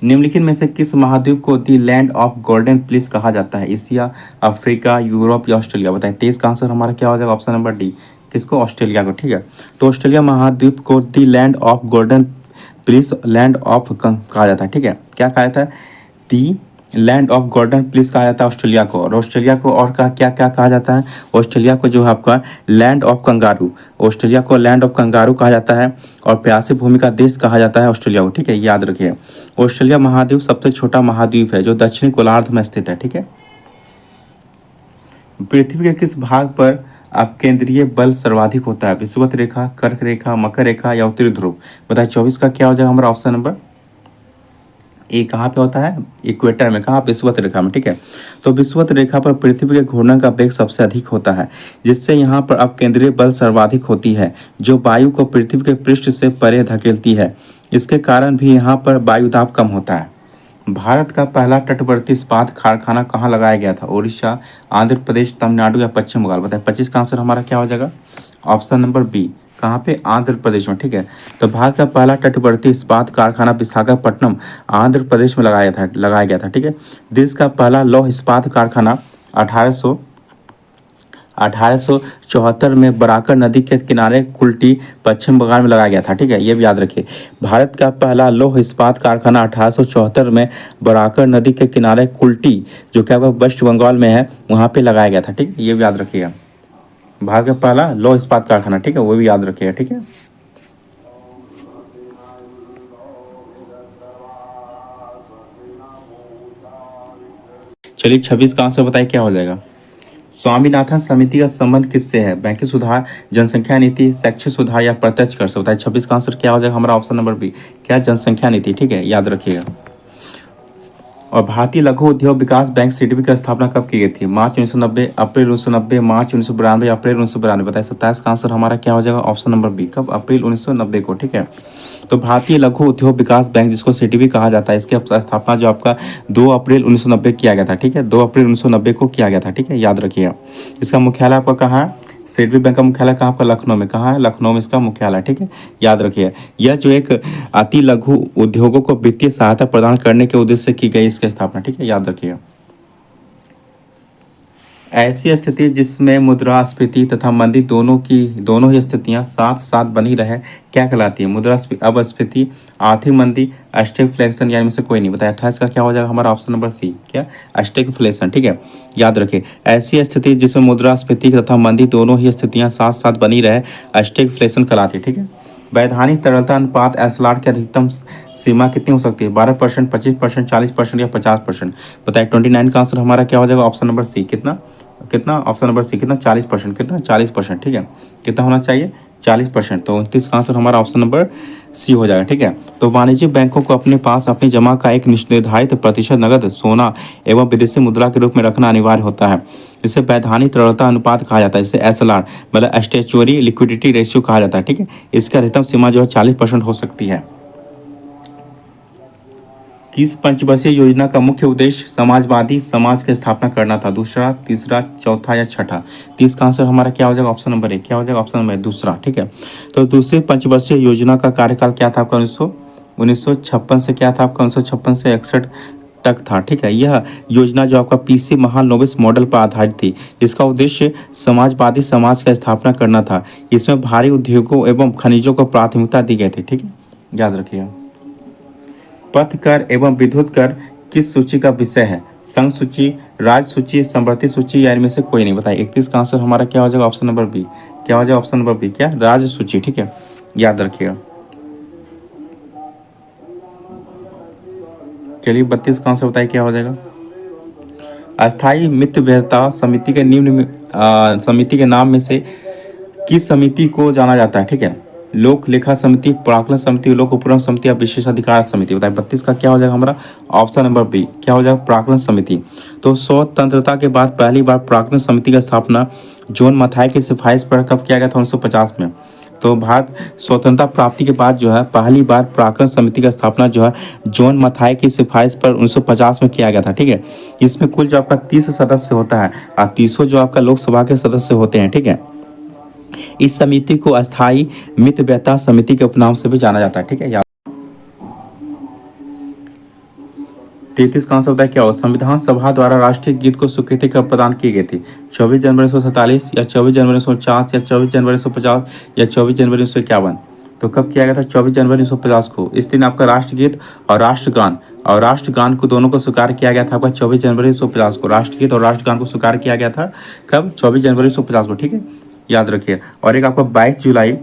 निम्नलिखित में से किस महाद्वीप को the land of golden police कहा जाता है? एशिया, अफ्रीका, यूरोप या ऑस्ट्रेलिया? बताएं 23 का आंसर हमारा क्या हो जाएगा? ऑप्शन नंबर डी, किसको? ऑस्ट्रेलिया को। ठीक है, तो ऑस्ट्रेलिया महाद्वीप को the land of golden police, land of कहा जाता है। ठीक है, क्या कहा जाता है? The land of golden police कहा जाता है ऑस्ट्रेलिया को। और ऑस्ट्रेलिया को और क्या क्या क्या कहा जाता है? ऑस्ट्रेलिया को जो है आपका लैंड ऑफ कंगारू, ऑस्ट्रेलिया को लैंड ऑफ कंगारू कहा जाता है, और प्यासी भूमि का देश कहा जाता है ऑस्ट्रेलिया को। ठीक है, याद रखिए। ऑस्ट्रेलिया महाद्वीप सबसे छोटा महाद्वीप है जो दक्षिणी गोलार्ध में स्थित है। ठीक है, पृथ्वी के किस भाग पर अब केंद्रीय बल सर्वाधिक होता है? विषुवत रेखा, कर्क रेखा, मकर रेखा या उत्तरी ध्रुव? बताइए 24 का क्या हो जाएगा हमारा ऑप्शन नंबर? ये कहाँ पे होता है? इक्वेटर में। कहाँ? विषुवत रेखा में। ठीक है, तो विषुवत रेखा पर पृथ्वी के घूर्णन का वेग सबसे अधिक होता है, जिससे यहाँ पर अब केंद्रीय बल सर्वाधिक होती है, जो वायु को पृथ्वी के पृष्ठ से परे धकेलती है। इसके कारण भी यहाँ पर वायु दाब कम होता है। भारत का पहला तटवर्ती इस्पात कारखाना कहाँ लगाया गया था? उड़ीसा, आंध्र प्रदेश, तमिलनाडु या पश्चिम बंगाल? बताए 25 का आंसर हमारा क्या हो जाएगा? ऑप्शन नंबर बी, कहाँ पे? आंध्र प्रदेश में। ठीक है, तो भारत का पहला तटवर्ती इस्पात कारखाना विशाखापट्टनम आंध्र प्रदेश में लगाया गया था। ठीक है, देश का पहला लौह इस्पात कारखाना 1874 में बराकर नदी के किनारे कुल्टी पश्चिम बंगाल में लगाया गया था। ठीक है, ये भी याद रखिए। भारत का पहला लौह इस्पात कारखाना 1874 में बराकर नदी के किनारे कुल्टी, जो क्या वेस्ट बंगाल में है, वहाँ पे लगाया गया था। ठीक है, ये भी याद रखिएगा। भारत का पहला लौह इस्पात कारखाना। ठीक है, वो भी याद रखिएगा। ठीक है, चलिए 26 का आंसर बताइए क्या हो जाएगा? स्वामीनाथन समिति का संबंध किससे है? बैंकिंग सुधार, जनसंख्या नीति, शैक्षिक सुधार या प्रत्यक्ष कर से? बताइए 26 का आंसर क्या हो जाएगा हमारा? ऑप्शन नंबर बी, क्या? जनसंख्या नीति। ठीक है, याद रखिएगा। और भारतीय लघु उद्योग विकास बैंक सीडीबी की स्थापना कब की गई थी? मार्च 1990, अप्रैल 1990, मार्च 1992, अप्रैल 1992? बताइए 27 का आंसर हमारा क्या हो जाएगा? ऑप्शन नंबर बी, कब? अप्रैल 1990 को। ठीक है, तो भारतीय लघु उद्योग विकास बैंक, जिसको सीडीबी कहा जाता है, इसकी स्थापना जो आपका 2 अप्रैल 1990 किया गया था। ठीक है, 2 अप्रैल 1990 को किया गया था। ठीक है, याद रखिएगा। इसका मुख्यालय आपका कहाँ है? सीडीबी बैंक का मुख्यालय कहाँ पर? लखनऊ में। कहाँ है? लखनऊ में इसका मुख्यालय। ठीक है, याद रखिए। यह जो एक अति लघु उद्योगों को वित्तीय सहायता प्रदान करने के उद्देश्य से की गई इसकी स्थापना। ठीक है, याद रखिएगा। ऐसी स्थिति जिसमें मुद्रास्फीति तथा मंदी दोनों ही स्थितियां साथ साथ बनी रहे, क्या कहलाती है? मुद्रास्फीति, अपस्फीति, आर्थिक मंदी, स्टैगफ्लेशन, या इनमें से कोई नहीं? बताया 28 का क्या हो जाएगा हमारा? ऑप्शन नंबर सी, क्या? स्टैगफ्लेशन। ठीक है, याद रखिए। ऐसी स्थिति जिसमें मुद्रास्फीति तथा मंदी दोनों ही स्थितियां साथ साथ बनी रहे, स्टैगफ्लेशन कहलाती है। ठीक है, वैधानिक तरलता अनुपात एसएलआर की अधिकतम सीमा कितनी हो सकती है? 12%, 25%, 40% या 50%? बताइए 29 का आंसर हमारा क्या हो जाएगा? ऑप्शन नंबर सी, कितना? कितना? ऑप्शन नंबर सी, कितना? 40%। कितना? 40%। ठीक है, कितना होना चाहिए? 40%। तो 29 का आंसर हमारा ऑप्शन नंबर सी हो जाएगा। ठीक है, तो वाणिज्यिक बैंकों को अपने पास अपनी जमा का एक निर्धारित प्रतिशत नगद, सोना एवं विदेशी मुद्रा के रूप में रखना अनिवार्य होता है। इसे वैधानिक तरलता अनुपात कहा जाता है। इसे एसएलआर मतलब स्टैच्यूटरी लिक्विडिटी रेशियो कहा जाता है। ठीक है, इसका अधिकतम सीमा जो है 40% हो सकती है। किस पंचवर्षीय योजना का मुख्य उद्देश्य समाजवादी समाज की स्थापना करना था? दूसरा, तीसरा, चौथा या छठा? तो इसका आंसर हमारा क्या हो जाएगा? ऑप्शन नंबर 1 क्या हो जाएगा? ऑप्शन नंबर दूसरा। ठीक है, तो दूसरी पंचवर्षीय योजना का कार्यकाल क्या था आपका? 1956 से क्या था आपका? 1956 से 61 तक था। ठीक है, यह योजना जो आपका पीसी महालनोबिस मॉडल पर आधारित थी। इसका उद्देश्य समाजवादी समाज का स्थापना करना था। इसमें भारी उद्योगों एवं खनिजों को प्राथमिकता दी गई थी। ठीक है, याद रखिएगा। पथ कर एवं विद्युत कर किस सूची का विषय है? संघ सूची, राज्य सूची, समवर्ती सूची या इनमें से कोई नहीं? बताइए। 31 का आंसर हमारा क्या हो जाएगा? Option number B. क्या हो जाएगा? Option number B. क्या? राज्य सूची। ठीक है, याद रखिएगा। चलिए 32 का आंसर बताइए क्या हो जाएगा? अस्थाई मित्रवैधता समिति के समिति के नाम में से किस समिति को जाना जाता है? ठीक है, लोक लेखा समिति, प्राक्कलन समिति, लोक उपक्रम समिति या विशेषाधिकार समिति? बताइए 32 का क्या हो जाएगा हमारा? Option number B. क्या हो जाएगा? प्राक्कलन समिति। तो स्वतंत्रता के बाद पहली बार प्राक्कलन समिति की स्थापना जॉन मथाई की सिफारिश पर कब किया गया था? 1950 में। तो भारत स्वतंत्रता प्राप्ति के बाद जो है पहली बार प्राक्कलन समिति की स्थापना जो है जॉन मथाई की सिफारिश पर 1950 में किया गया था। ठीक है, इसमें कुल जो आपका 30 सदस्य होता है और 30 जो आपका लोकसभा के सदस्य होते हैं। ठीक है, इस समिति को अस्थाई मितव्ययता समिति के उपनाम से भी जाना जाता है। ठीक है, याद। 33 का आंसर होता है क्या हो? संविधान सभा द्वारा राष्ट्रीय गीत को स्वीकृति कब प्रदान की गई थी? 24 जनवरी 1947 या 24 जनवरी 1949 या 24 जनवरी 1950 या 24 जनवरी 1951? तो कब किया गया था? 24 जनवरी 1950 को। इस दिन आपका राष्ट्रगीत और राष्ट्रगान को दोनों को स्वीकार किया गया था आपका 24 जनवरी 1950 को। राष्ट्रगीत और राष्ट्रगान को स्वीकार किया गया था कब? 24 जनवरी 1950 को। ठीक है, याद रखिए। और एक आपका 22 जुलाई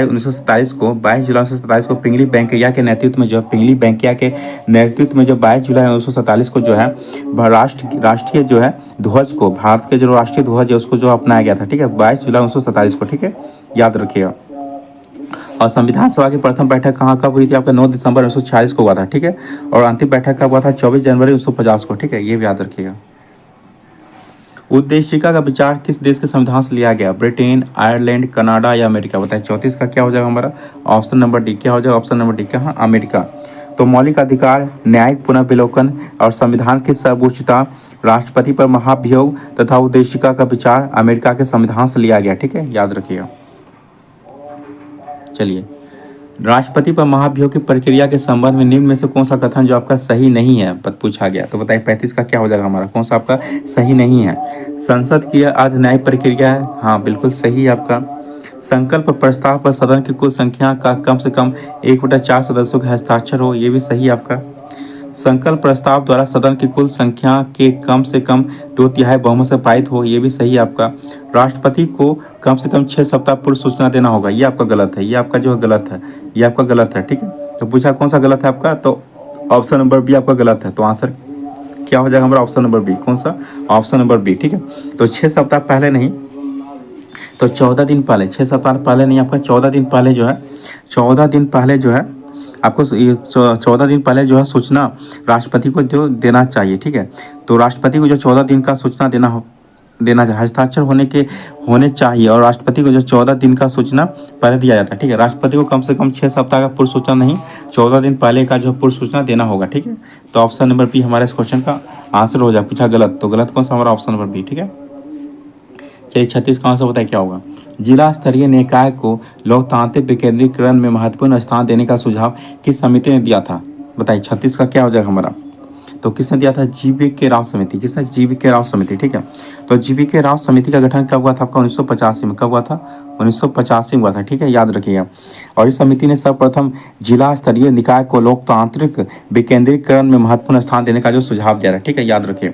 1947 को पिंगली वेंकैया के नेतृत्व में जो 22 जुलाई 1947 को जो है राष्ट्रीय जो है ध्वज को, भारत के जो राष्ट्रीय ध्वज है उसको जो अपनाया गया था। ठीक है, 22 जुलाई 1947 को। ठीक है, याद रखिएगा। और संविधान सभा की प्रथम बैठक कहाँ कब हुई थी आपका? 9 दिसंबर 1946 को हुआ था। ठीक है, और अंतिम बैठक कब हुआ था? 24 जनवरी 1950 को। ठीक है, ये भी याद रखिएगा। उद्देशिका का विचार किस देश के संविधान से लिया गया? ब्रिटेन, आयरलैंड, कनाडा या अमेरिका? बताइए 34 का क्या हो जाएगा हमारा? Option number D. क्या हो जाएगा? Option number D. क्या? अमेरिका। तो मौलिक अधिकार, न्यायिक पुनर्विलोकन और संविधान की सर्वोच्चता, राष्ट्रपति पर महाभियोग तथा उद्देशिका का विचार अमेरिका के संविधान से लिया गया। ठीक है, याद रखिएगा। चलिए, राष्ट्रपति पर महाभियोग की प्रक्रिया के संबंध में निम्न में से कौन सा कथन जो आपका सही नहीं है पूछा गया? तो बताइए 35 का क्या हो जाएगा हमारा? कौन सा आपका सही नहीं है? संसद की अर्ध न्यायिक प्रक्रिया है। हाँ, बिल्कुल सही है आपका। संकल्प प्रस्ताव पर सदन की कुल संख्या का कम से कम 1/4 सदस्यों का हस्ताक्षर हो, ये भी सही है आपका। संकल्प प्रस्ताव द्वारा सदन की कुल संख्या के कम से कम 2/3 बहुमत से पारित हो, ये भी सही है आपका। राष्ट्रपति को कम से कम 6 सप्ताह पूर्व सूचना देना होगा, ये आपका गलत है। ये आपका जो गलत है, ये आपका गलत है। ठीक है, तो पूछा कौन सा गलत है आपका? तो ऑप्शन नंबर बी आपका गलत है। तो आंसर क्या हो जाएगा हमारा? Option number B. कौन सा? Option number B. ठीक है, तो 6 सप्ताह पहले नहीं तो 14 दिन पहले, 6 सप्ताह पहले नहीं आपका 14 दिन पहले जो है 14 दिन पहले जो है आपको 14 दिन पहले जो है सूचना राष्ट्रपति को जो देना चाहिए। ठीक है, तो राष्ट्रपति को जो 14 दिन का सूचना देना हस्ताक्षर होने चाहिए और राष्ट्रपति को जो 14 दिन का सूचना पहले दिया जाता है। ठीक है, राष्ट्रपति को कम से कम 6 सप्ताह का पूर्व सूचना नहीं 14 दिन पहले का जो पूर्व सूचना देना होगा। ठीक है, तो ऑप्शन नंबर बी हमारे इस क्वेश्चन का आंसर हो जाए। पूछा गलत, तो गलत कौन सा हमारा? Option number B. ठीक है, चलिए 36 का आंसर बताइए क्या होगा? जिला स्तरीय निकाय को लोकतांत्रिक विकेंद्रीकरण में महत्वपूर्ण स्थान देने का सुझाव किस समिति ने दिया था? बताइए 36 का क्या हो जाएगा हमारा? तो किसने दिया था? जीवी के राव समिति। किसने? जीवी के राव समिति। ठीक है, तो जीवी के राव समिति का गठन कब हुआ था आपका? 1985 में। कब हुआ था? 1985 में हुआ था। ठीक है, याद रखिएगा। और इस समिति ने सर्वप्रथम जिला स्तरीय निकाय को लोकतांत्रिक विकेंद्रीकरण में महत्वपूर्ण स्थान देने का जो सुझाव दिया है। ठीक है, याद रखिए।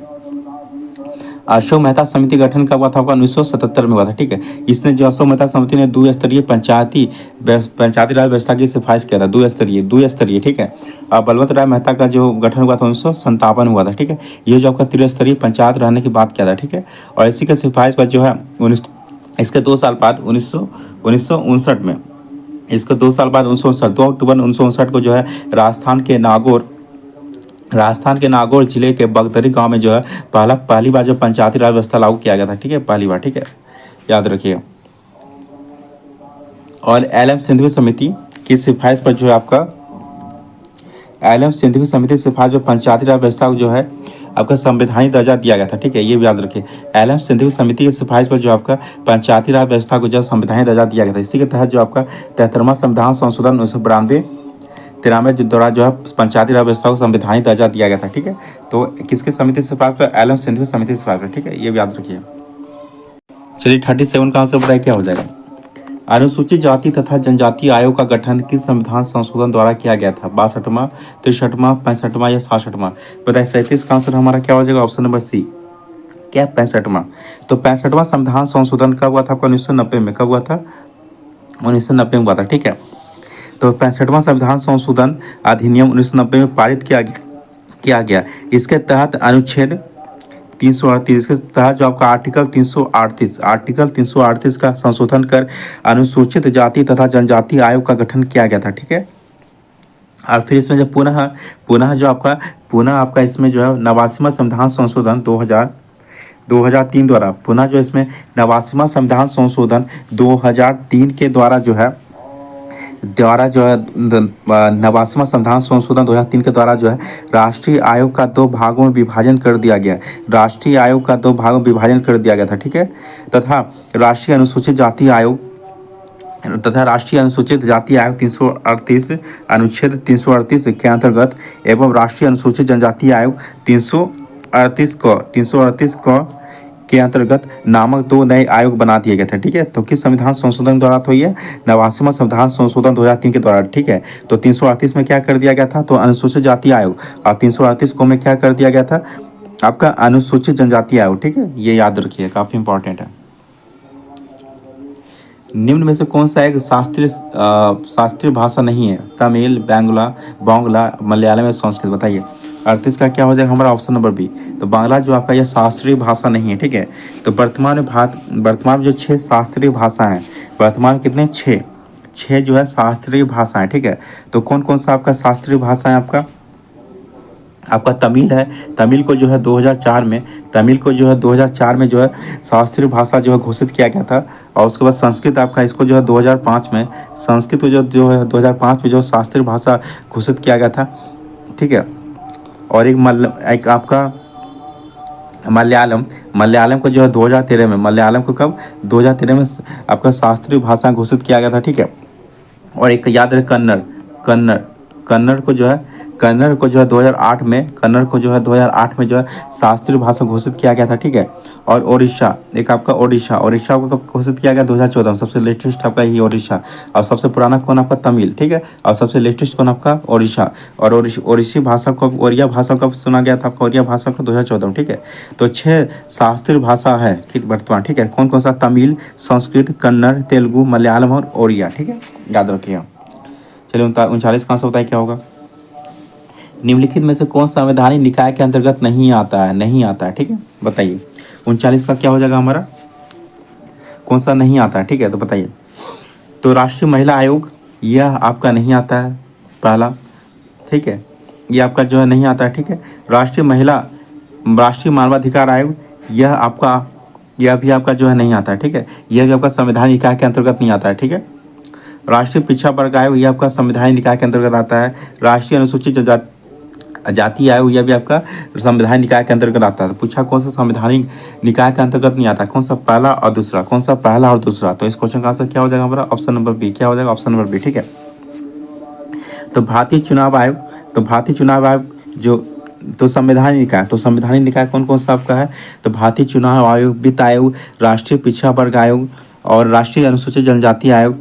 अशोक मेहता समिति गठन कब हुआ था आपका? 1977 में हुआ था। ठीक है, इसने जो अशोक मेहता समिति ने द्विस्तरीय पंचायती राज व्यवस्था की सिफारिश किया था। द्विस्तरीय। ठीक है, और बलवंत राय मेहता का जो गठन हुआ था 1957 हुआ था। ठीक है, ये जो आपका त्रिस्तरीय पंचायत रहने की बात किया था। ठीक है, और इसी के सिफारिश पर जो है इसके 2 साल बाद 1959 में, इसके 2 साल बाद 1959 2 अक्टूबर 1959 को जो है राजस्थान के नागौर जिले के बगदरी गांव में जो है पहली बार जो पंचायती राज व्यवस्था लागू किया गया था। ठीक है, पहली बार। ठीक है, याद रखिए। और एलएम सिंधवी समिति की सिफारिश पर जो है आपका एलएम सिंघवी समिति की सिफारिश पर पंचायती राज व्यवस्था को जो है आपका संवैधानिक दर्जा दिया गया था, ठीक है, ये भी याद रखिए। एलएम सिंघवी समिति की सिफारिश पर जो आपका पंचायती राज व्यवस्था को जो संवैधानिक दर्जा दिया गया था, इसी के तहत जो आपका 73वां संविधान संशोधन 1992 93 के दौरान जो है पंचायती राज व्यवस्था को संवैधानिक दर्जा दिया गया था, ठीक है। तो किसके समिति से सिफारिश पर? एलएम सिंघवी समिति से सिफारिश पर, ठीक है, ये भी याद रखिए। चलिए 37 का आंसर बताइए क्या हो जाएगा। अनुसूचित जाति तथा जनजाति आयोग का गठन किस संविधान संशोधन द्वारा किया गया था? 62वां, 63वां, 65वां या 66वां? बताइए 37 का आंसर हमारा क्या हो जाएगा? ऑप्शन नंबर सी, क्या 65वां। तो 65वां संविधान संशोधन कब हुआ था आपका? 1990 में। कब हुआ था? 1990 में हुआ था, ठीक है। तो 65वां संविधान संशोधन अधिनियम 1990 में पारित किया गया। इसके तहत अनुच्छेद 338 के तहत जो आपका आर्टिकल 338 का संशोधन कर अनुसूचित जाति तथा जनजाति आयोग का गठन किया गया था, ठीक है। और फिर इसमें जो पुनः जो आपका इसमें जो है 89वां संविधान संशोधन 2003 द्वारा पुनः जो इसमें 89वां संविधान संशोधन 2003 के द्वारा जो है 89वां संविधान संशोधन 2003 के द्वारा जो है राष्ट्रीय आयोग का 2 भागों में विभाजन कर दिया गया। राष्ट्रीय आयोग का 2 भागों में विभाजन कर दिया गया था, ठीक है। तथा राष्ट्रीय अनुसूचित जाति आयोग 338 अनुच्छेद 338 के अंतर्गत एवं राष्ट्रीय अनुसूचित जनजाति आयोग 338 के अंतर्गत नामक 2 नए आयोग बना दिए गए थे, ठीक है। तो किस संविधान संशोधन द्वारा? तो ये 89वां संविधान संशोधन 2003 के द्वारा, ठीक है। तो 338 में क्या कर दिया गया था? तो अनुसूचित जाति आयोग, और 338 को में क्या कर दिया गया था? आपका अनुसूचित जनजाति आयोग, ठीक है, ये याद रखिए, काफी इंपॉर्टेंट है। निम्न में से कौन सा एक शास्त्रीय भाषा नहीं है? तमिल, बांग्ला, मलयालम या संस्कृत? बताइए 38 का क्या हो जाएगा हमारा? Option number B. तो बांग्ला जो आपका यह शास्त्रीय भाषा नहीं है, ठीक है। तो वर्तमान में जो 6 शास्त्रीय भाषा हैं, वर्तमान में कितने? 6 जो है शास्त्रीय भाषा है, ठीक है। तो कौन कौन सा आपका शास्त्रीय भाषा है? आपका तमिल है। तमिल को जो है 2004 में जो है शास्त्रीय भाषा जो है घोषित किया गया था। और उसके बाद संस्कृत आपका, इसको जो है 2005 में संस्कृत को जो है 2005 में जो शास्त्रीय भाषा घोषित किया गया था, ठीक है। और एक आपका मलयालम को जो है 2013 में, मलयालम को कब? 2013 में आपका शास्त्रीय भाषा घोषित किया गया था, ठीक है। और एक याद रहे कन्नड़ को जो है 2008 में जो है शास्त्रीय भाषा घोषित किया गया था, ठीक है। और ओडिशा को कब घोषित किया गया? 2014 में। सबसे लेटेस्ट आपका ही ओडिशा। और सबसे पुराना कौन? आपका तमिल, ठीक है। और सबसे लेटेस्ट कौन? आपका ओडिशा। और ओडिया भाषा कब सुना गया था? आपका ओडिया भाषा को 2014 में, ठीक है। तो 6 शास्त्रीय भाषा है वर्तमान, ठीक है। कौन कौन सा? तमिल, संस्कृत, कन्नड़, तेलुगु, मलयालम और ओडिया, ठीक है, याद रखिए। चलिए 39 का आंसर बताइए क्या होगा। निम्नलिखित में से कौन संवैधानिक निकाय के अंतर्गत नहीं आता है, ठीक है, बताइए 39 का क्या हो जाएगा हमारा? कौन सा नहीं आता है, ठीक है, तो बताइए। तो राष्ट्रीय महिला आयोग यह आपका नहीं आता है, पहला, ठीक है, ये आपका जो है नहीं आता है, ठीक है। राष्ट्रीय मानवाधिकार आयोग यह भी आपका जो है नहीं आता है, ठीक है। यह भी आपका संवैधानिक निकाय के अंतर्गत नहीं आता है, ठीक है। राष्ट्रीय पिछड़ा वर्ग आयोग यह आपका संवैधानिक निकाय के अंतर्गत आता है। राष्ट्रीय अनुसूचित जाति आयोग यह भी आपका संवैधानिक निकाय के अंतर्गत आता है। पूछा कौन सा संवैधानिक निकाय के अंतर्गत नहीं आता? कौन सा? पहला और दूसरा। तो इस क्वेश्चन का आंसर क्या हो जाएगा हमारा? Option number B. क्या हो जाएगा? ऑप्शन नंबर बी, ठीक है। तो भारतीय चुनाव आयोग जो संवैधानिक निकाय कौन कौन सा आपका है? तो भारतीय चुनाव आयोग, वित्त आयोग, राष्ट्रीय पिछड़ा वर्ग आयोग और राष्ट्रीय अनुसूचित जनजाति आयोग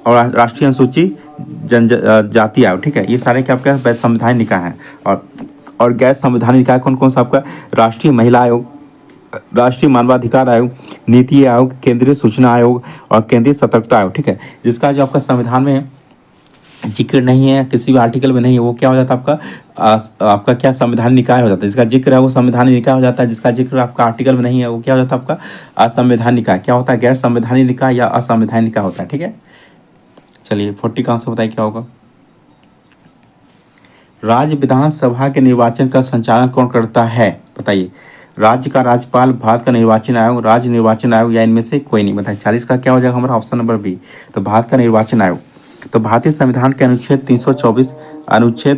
और राष्ट्रीय अनुसूचित जनजाति आयोग, ठीक है। ये सारे क्या आपका संवैधानिक निकाय हैं। और गैर संवैधानिक निकाय कौन कौन सा आपका? राष्ट्रीय महिला आयोग, राष्ट्रीय मानवाधिकार आयोग, नीति आयोग, केंद्रीय सूचना आयोग और केंद्रीय सतर्कता आयोग, ठीक है। जिसका जो आपका संविधान में जिक्र नहीं है, किसी भी आर्टिकल में नहीं है, वो क्या हो जाता है आपका क्या संवैधानिक निकाय हो जाता है। जिसका जिक्र है वो संवैधानिक निकाय हो जाता है। जिसका जिक्र आपका आर्टिकल में नहीं है वो क्या हो जाता है? आपका असंवैधानिक निकाय। क्या होता है? गैर संवैधानिक निकाय या असंवैधानिक निकाय होता है, ठीक है। चलिए 40 का आंसर बताइए क्या होगा। राज्य विधानसभा के निर्वाचन का संचालन कौन करता है? बताइए। राज्य का राज्यपाल, भारत का निर्वाचन आयोग, राज्य निर्वाचन आयोग या इनमें से कोई नहीं? बताइए 40 का क्या हो जाएगा हमारा? Option number B. तो भारत का निर्वाचन आयोग। तो भारतीय संविधान के अनुच्छेद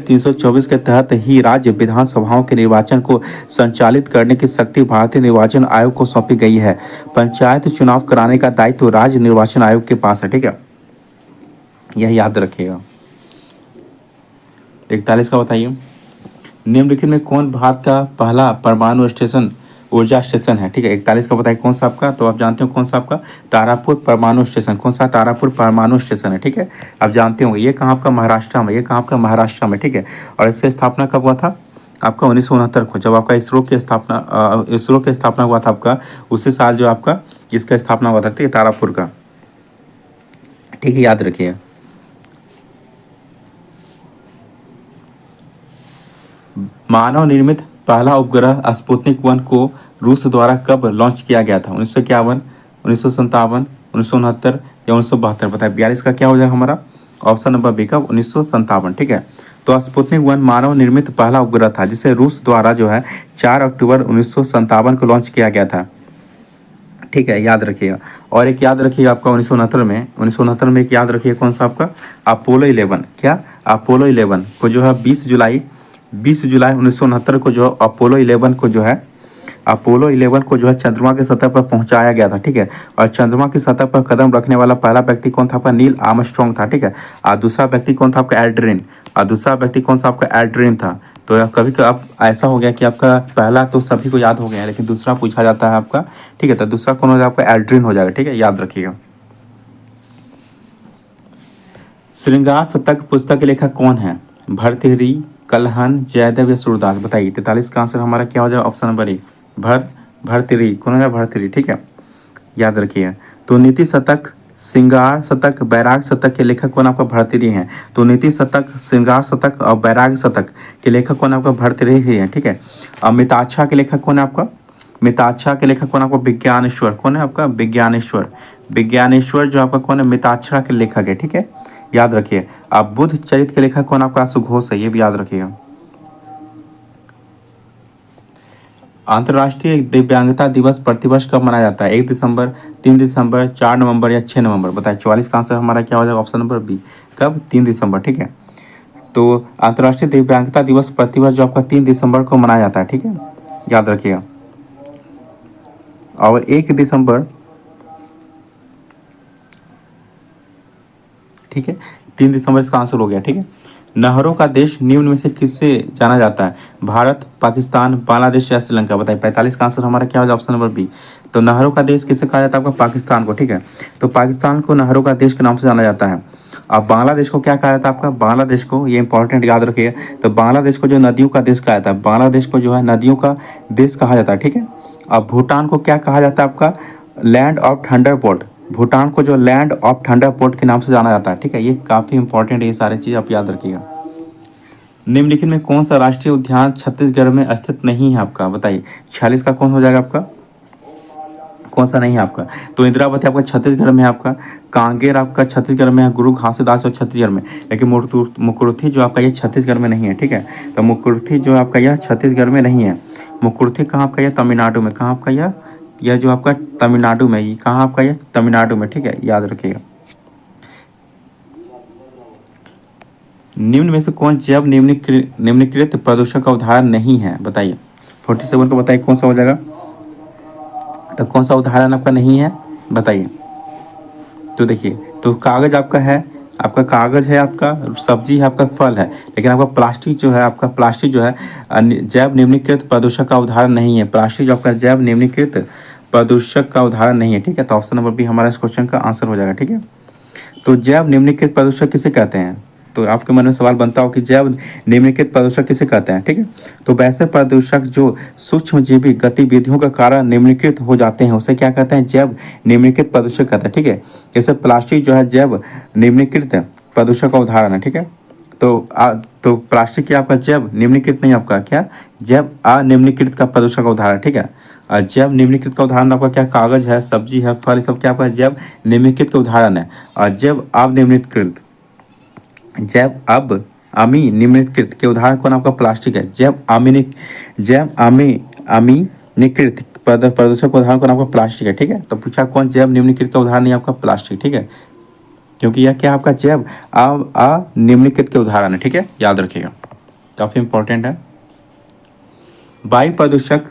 324 के तहत ही राज्य विधानसभाओं के निर्वाचन को संचालित करने की शक्ति भारतीय निर्वाचन आयोग को सौंपी गई है। पंचायत चुनाव कराने का दायित्व राज्य निर्वाचन आयोग के पास है। ठीक है, यह याद रखिएगा। 41 का बताइए, निम्नलिखित में कौन भारत का पहला परमाणु स्टेशन ऊर्जा स्टेशन है। ठीक है, 41 का बताइए कौन सा आपका, तो आप जानते हो कौन सा आपका तारापुर परमाणु स्टेशन, कौन सा तारापुर परमाणु स्टेशन है। ठीक है, आप जानते होंगे ये कहाँ आपका महाराष्ट्र में, ये कहाँ आपका महाराष्ट्र में। ठीक है, और इसकी स्थापना कब हुआ था आपका 1969 को, जब आपका इसरो की स्थापना हुआ था आपका, उसी साल जो आपका इसका स्थापना हुआ था। ठीक है, तारापुर का। ठीक है, याद रखिए। मानव निर्मित पहला उपग्रह स्पुतनिक 1 को रूस द्वारा कब लॉन्च किया गया था। 1951, 1957, 1969 या 1972। बताए 42 का क्या हो जाएगा हमारा ऑप्शन नंबर बी का 1957। ठीक है, तो स्पुतनिक 1 मानव निर्मित पहला उपग्रह था जिसे रूस द्वारा जो है 4 अक्टूबर 1957 को लॉन्च किया गया था। ठीक है, याद रखिएगा। और एक याद रखिएगा आपका 1969 में एक याद रखिए कौन सा आपका अपोलो 11, क्या अपोलो 11 को जो है 20 जुलाई 1969 को जो अपोलो 11 को जो है चंद्रमा की सतह पर पहुंचाया गया था। ठीक है, और चंद्रमा की सतह पर कदम रखने वाला पहला व्यक्ति कौन था आपका नील आर्मस्ट्रॉन्ग था। ठीक है, और दूसरा व्यक्ति कौन था आपका एल्ड्रिन था। तो कभी कभी ऐसा हो गया कि आपका पहला तो सभी को याद हो गया है, लेकिन दूसरा पूछा जाता है आपका। ठीक है, तो दूसरा कौन हो जाएगा आपका एल्ड्रिन हो जाएगा। ठीक है, याद रखिएगा। श्रृंगार शतक पुस्तक के लेखक कौन है। भर्तृहरि, कलहन, जयदेव या सूरदास। बताइए 43 का आंसर हमारा क्या हो जाएगा ऑप्शन नंबर ए भर्तृहरि। कौन हो जाएगा भर्तृहरि। ठीक है, याद रखिए। तो नीति शतक, श्रृंगार शतक, बैराग शतक के लेखक कौन आपका भर्तृहरि हैं। तो नीति शतक, श्रृंगार शतक और बैराग शतक के लेखक कौन आपका भर्तृहरि हैं। ठीक है, अब मिताक्षा के लेखक कौन है आपका विज्ञानेश्वर। कौन है आपका विज्ञानेश्वर जो आपका कौन है मिताक्षरा के लेखक है। ठीक है, याद रखिए। अब बुद्ध चरित्र के लेखक कौन आपका सुघोष है, ये भी याद रखिएगा। अंतर्राष्ट्रीय दिव्यांगता दिवस प्रतिवर्ष कब मनाया जाता है। 1 दिसंबर, 3 दिसंबर, 4 नवंबर या 6 नवंबर। बताए 44 का आंसर हमारा क्या हो जाएगा ऑप्शन नंबर बी, कब 3 दिसंबर। ठीक है, तो अंतर्राष्ट्रीय दिव्यांगता दिवस प्रतिवर्ष जो आपका 3 दिसंबर को मनाया जाता है। ठीक है, याद रखिएगा। और 1 दिसंबर, ठीक है, 3 दिसंबर इसका आंसर हो गया। ठीक है, नहरों का देश निम्न में से किससे जाना जाता है। भारत, पाकिस्तान, बांग्लादेश या श्रीलंका। बताइए 45 का आंसर हमारा क्या होगा ऑप्शन नंबर बी। तो नहरों का देश किसे कहा जाता है आपका पाकिस्तान को। ठीक है, तो पाकिस्तान को नहरों का देश के नाम से जाना जाता है। अब बांग्लादेश को क्या कहा जाता है आपका बांग्लादेश को, ये इंपॉर्टेंट याद रखिए। तो बांग्लादेश को जो नदियों का देश कहा जाता है, बांग्लादेश को जो है नदियों का देश कहा जाता है। ठीक है, अब भूटान को क्या कहा जाता है आपका land of thunder port. Bhutan को जो लैंड ऑफ थंडर पोर्ट के नाम से जाना जाता है। ठीक है, ये काफ़ी इंपॉर्टेंट है, ये सारी चीज़ आप याद रखिएगा। निम्नलिखित में कौन सा राष्ट्रीय उद्यान छत्तीसगढ़ में स्थित नहीं है आपका। बताइए 46 का कौन हो जाएगा आपका, कौन सा नहीं है आपका। तो इंदिरावती आपका छत्तीसगढ़ में है, आपका कांगेर आपका छत्तीसगढ़ में है, गुरु घासीदास और छत्तीसगढ़ में, लेकिन मुकुरुथी जो आपका ये छत्तीसगढ़ में नहीं है। ठीक है, तो मुकुरुथी जो आपका यह छत्तीसगढ़ में नहीं है। मुकुरुथी कहाँ आपका यह तमिलनाडु में, कहाँ आपका यह जो आपका तमिलनाडु में, ये कहाँ आपका यह तमिलनाडु में। ठीक है, याद रखिएगा। निम्न में से कौन जैव निम्नलिखित प्रदूषक का उदाहरण नहीं है। बताइए 47 को बताइए कौन सा हो जाएगा, तो कौन सा उदाहरण आपका नहीं है बताइए। तो देखिए, तो कागज आपका है, आपका कागज है, आपका सब्जी है, आपका फल है, लेकिन आपका प्लास्टिक जो है जैव निम्नलिखित प्रदूषक का उदाहरण नहीं है। प्लास्टिक जो आपका जैव निम्नलिखित प्रदूषक का उदाहरण नहीं है। ठीक है, तो ऑप्शन नंबर बी हमारा इस क्वेश्चन का आंसर हो जाएगा। ठीक है, तो जैव निम्नलिखित प्रदूषक किसे कहते हैं। तो आपके मन में सवाल बनता हो कि जैव निम्नलिखित प्रदूषक किसे कहते हैं। ठीक है, तो वैसे प्रदूषक जो सूक्ष्मजीवी गतिविधियों का कारण निम्नलिखित हो जाते हैं उसे क्या कहते हैं, जैव निम्नलिखित प्रदूषक कहते हैं। ठीक है, जैसे प्लास्टिक जो है जैव निम्नलिखित प्रदूषक का उदाहरण है। ठीक है, तो प्लास्टिक क्या आपका जैव निम्नलिखित नहीं, आपका क्या जैव अनिम्नलिखित का प्रदूषक का उदाहरण। ठीक है, जैव निम्नलिखित का उदाहरण आपका क्या कागज है, सब्जी है, फल, सब क्या आपका जैव निम्नलिखित का उदाहरण है। और जैव अनिम्नलिखित अमी निम्नलिखित के उदाहरण कौन आपका प्लास्टिक है। जैव अमीनीकृत प्रदूषक का उदाहरण कौन आपका प्लास्टिक है। ठीक है, तो पूछा कौन जैव निम्नलिखित का उदाहरण नहीं आपका प्लास्टिक। ठीक है, क्योंकि यह क्या आपका जैव निम्नलिखित के उदाहरण है, ठीक है, याद रखिएगा, काफ़ी इंपॉर्टेंट है। वायु प्रदूषक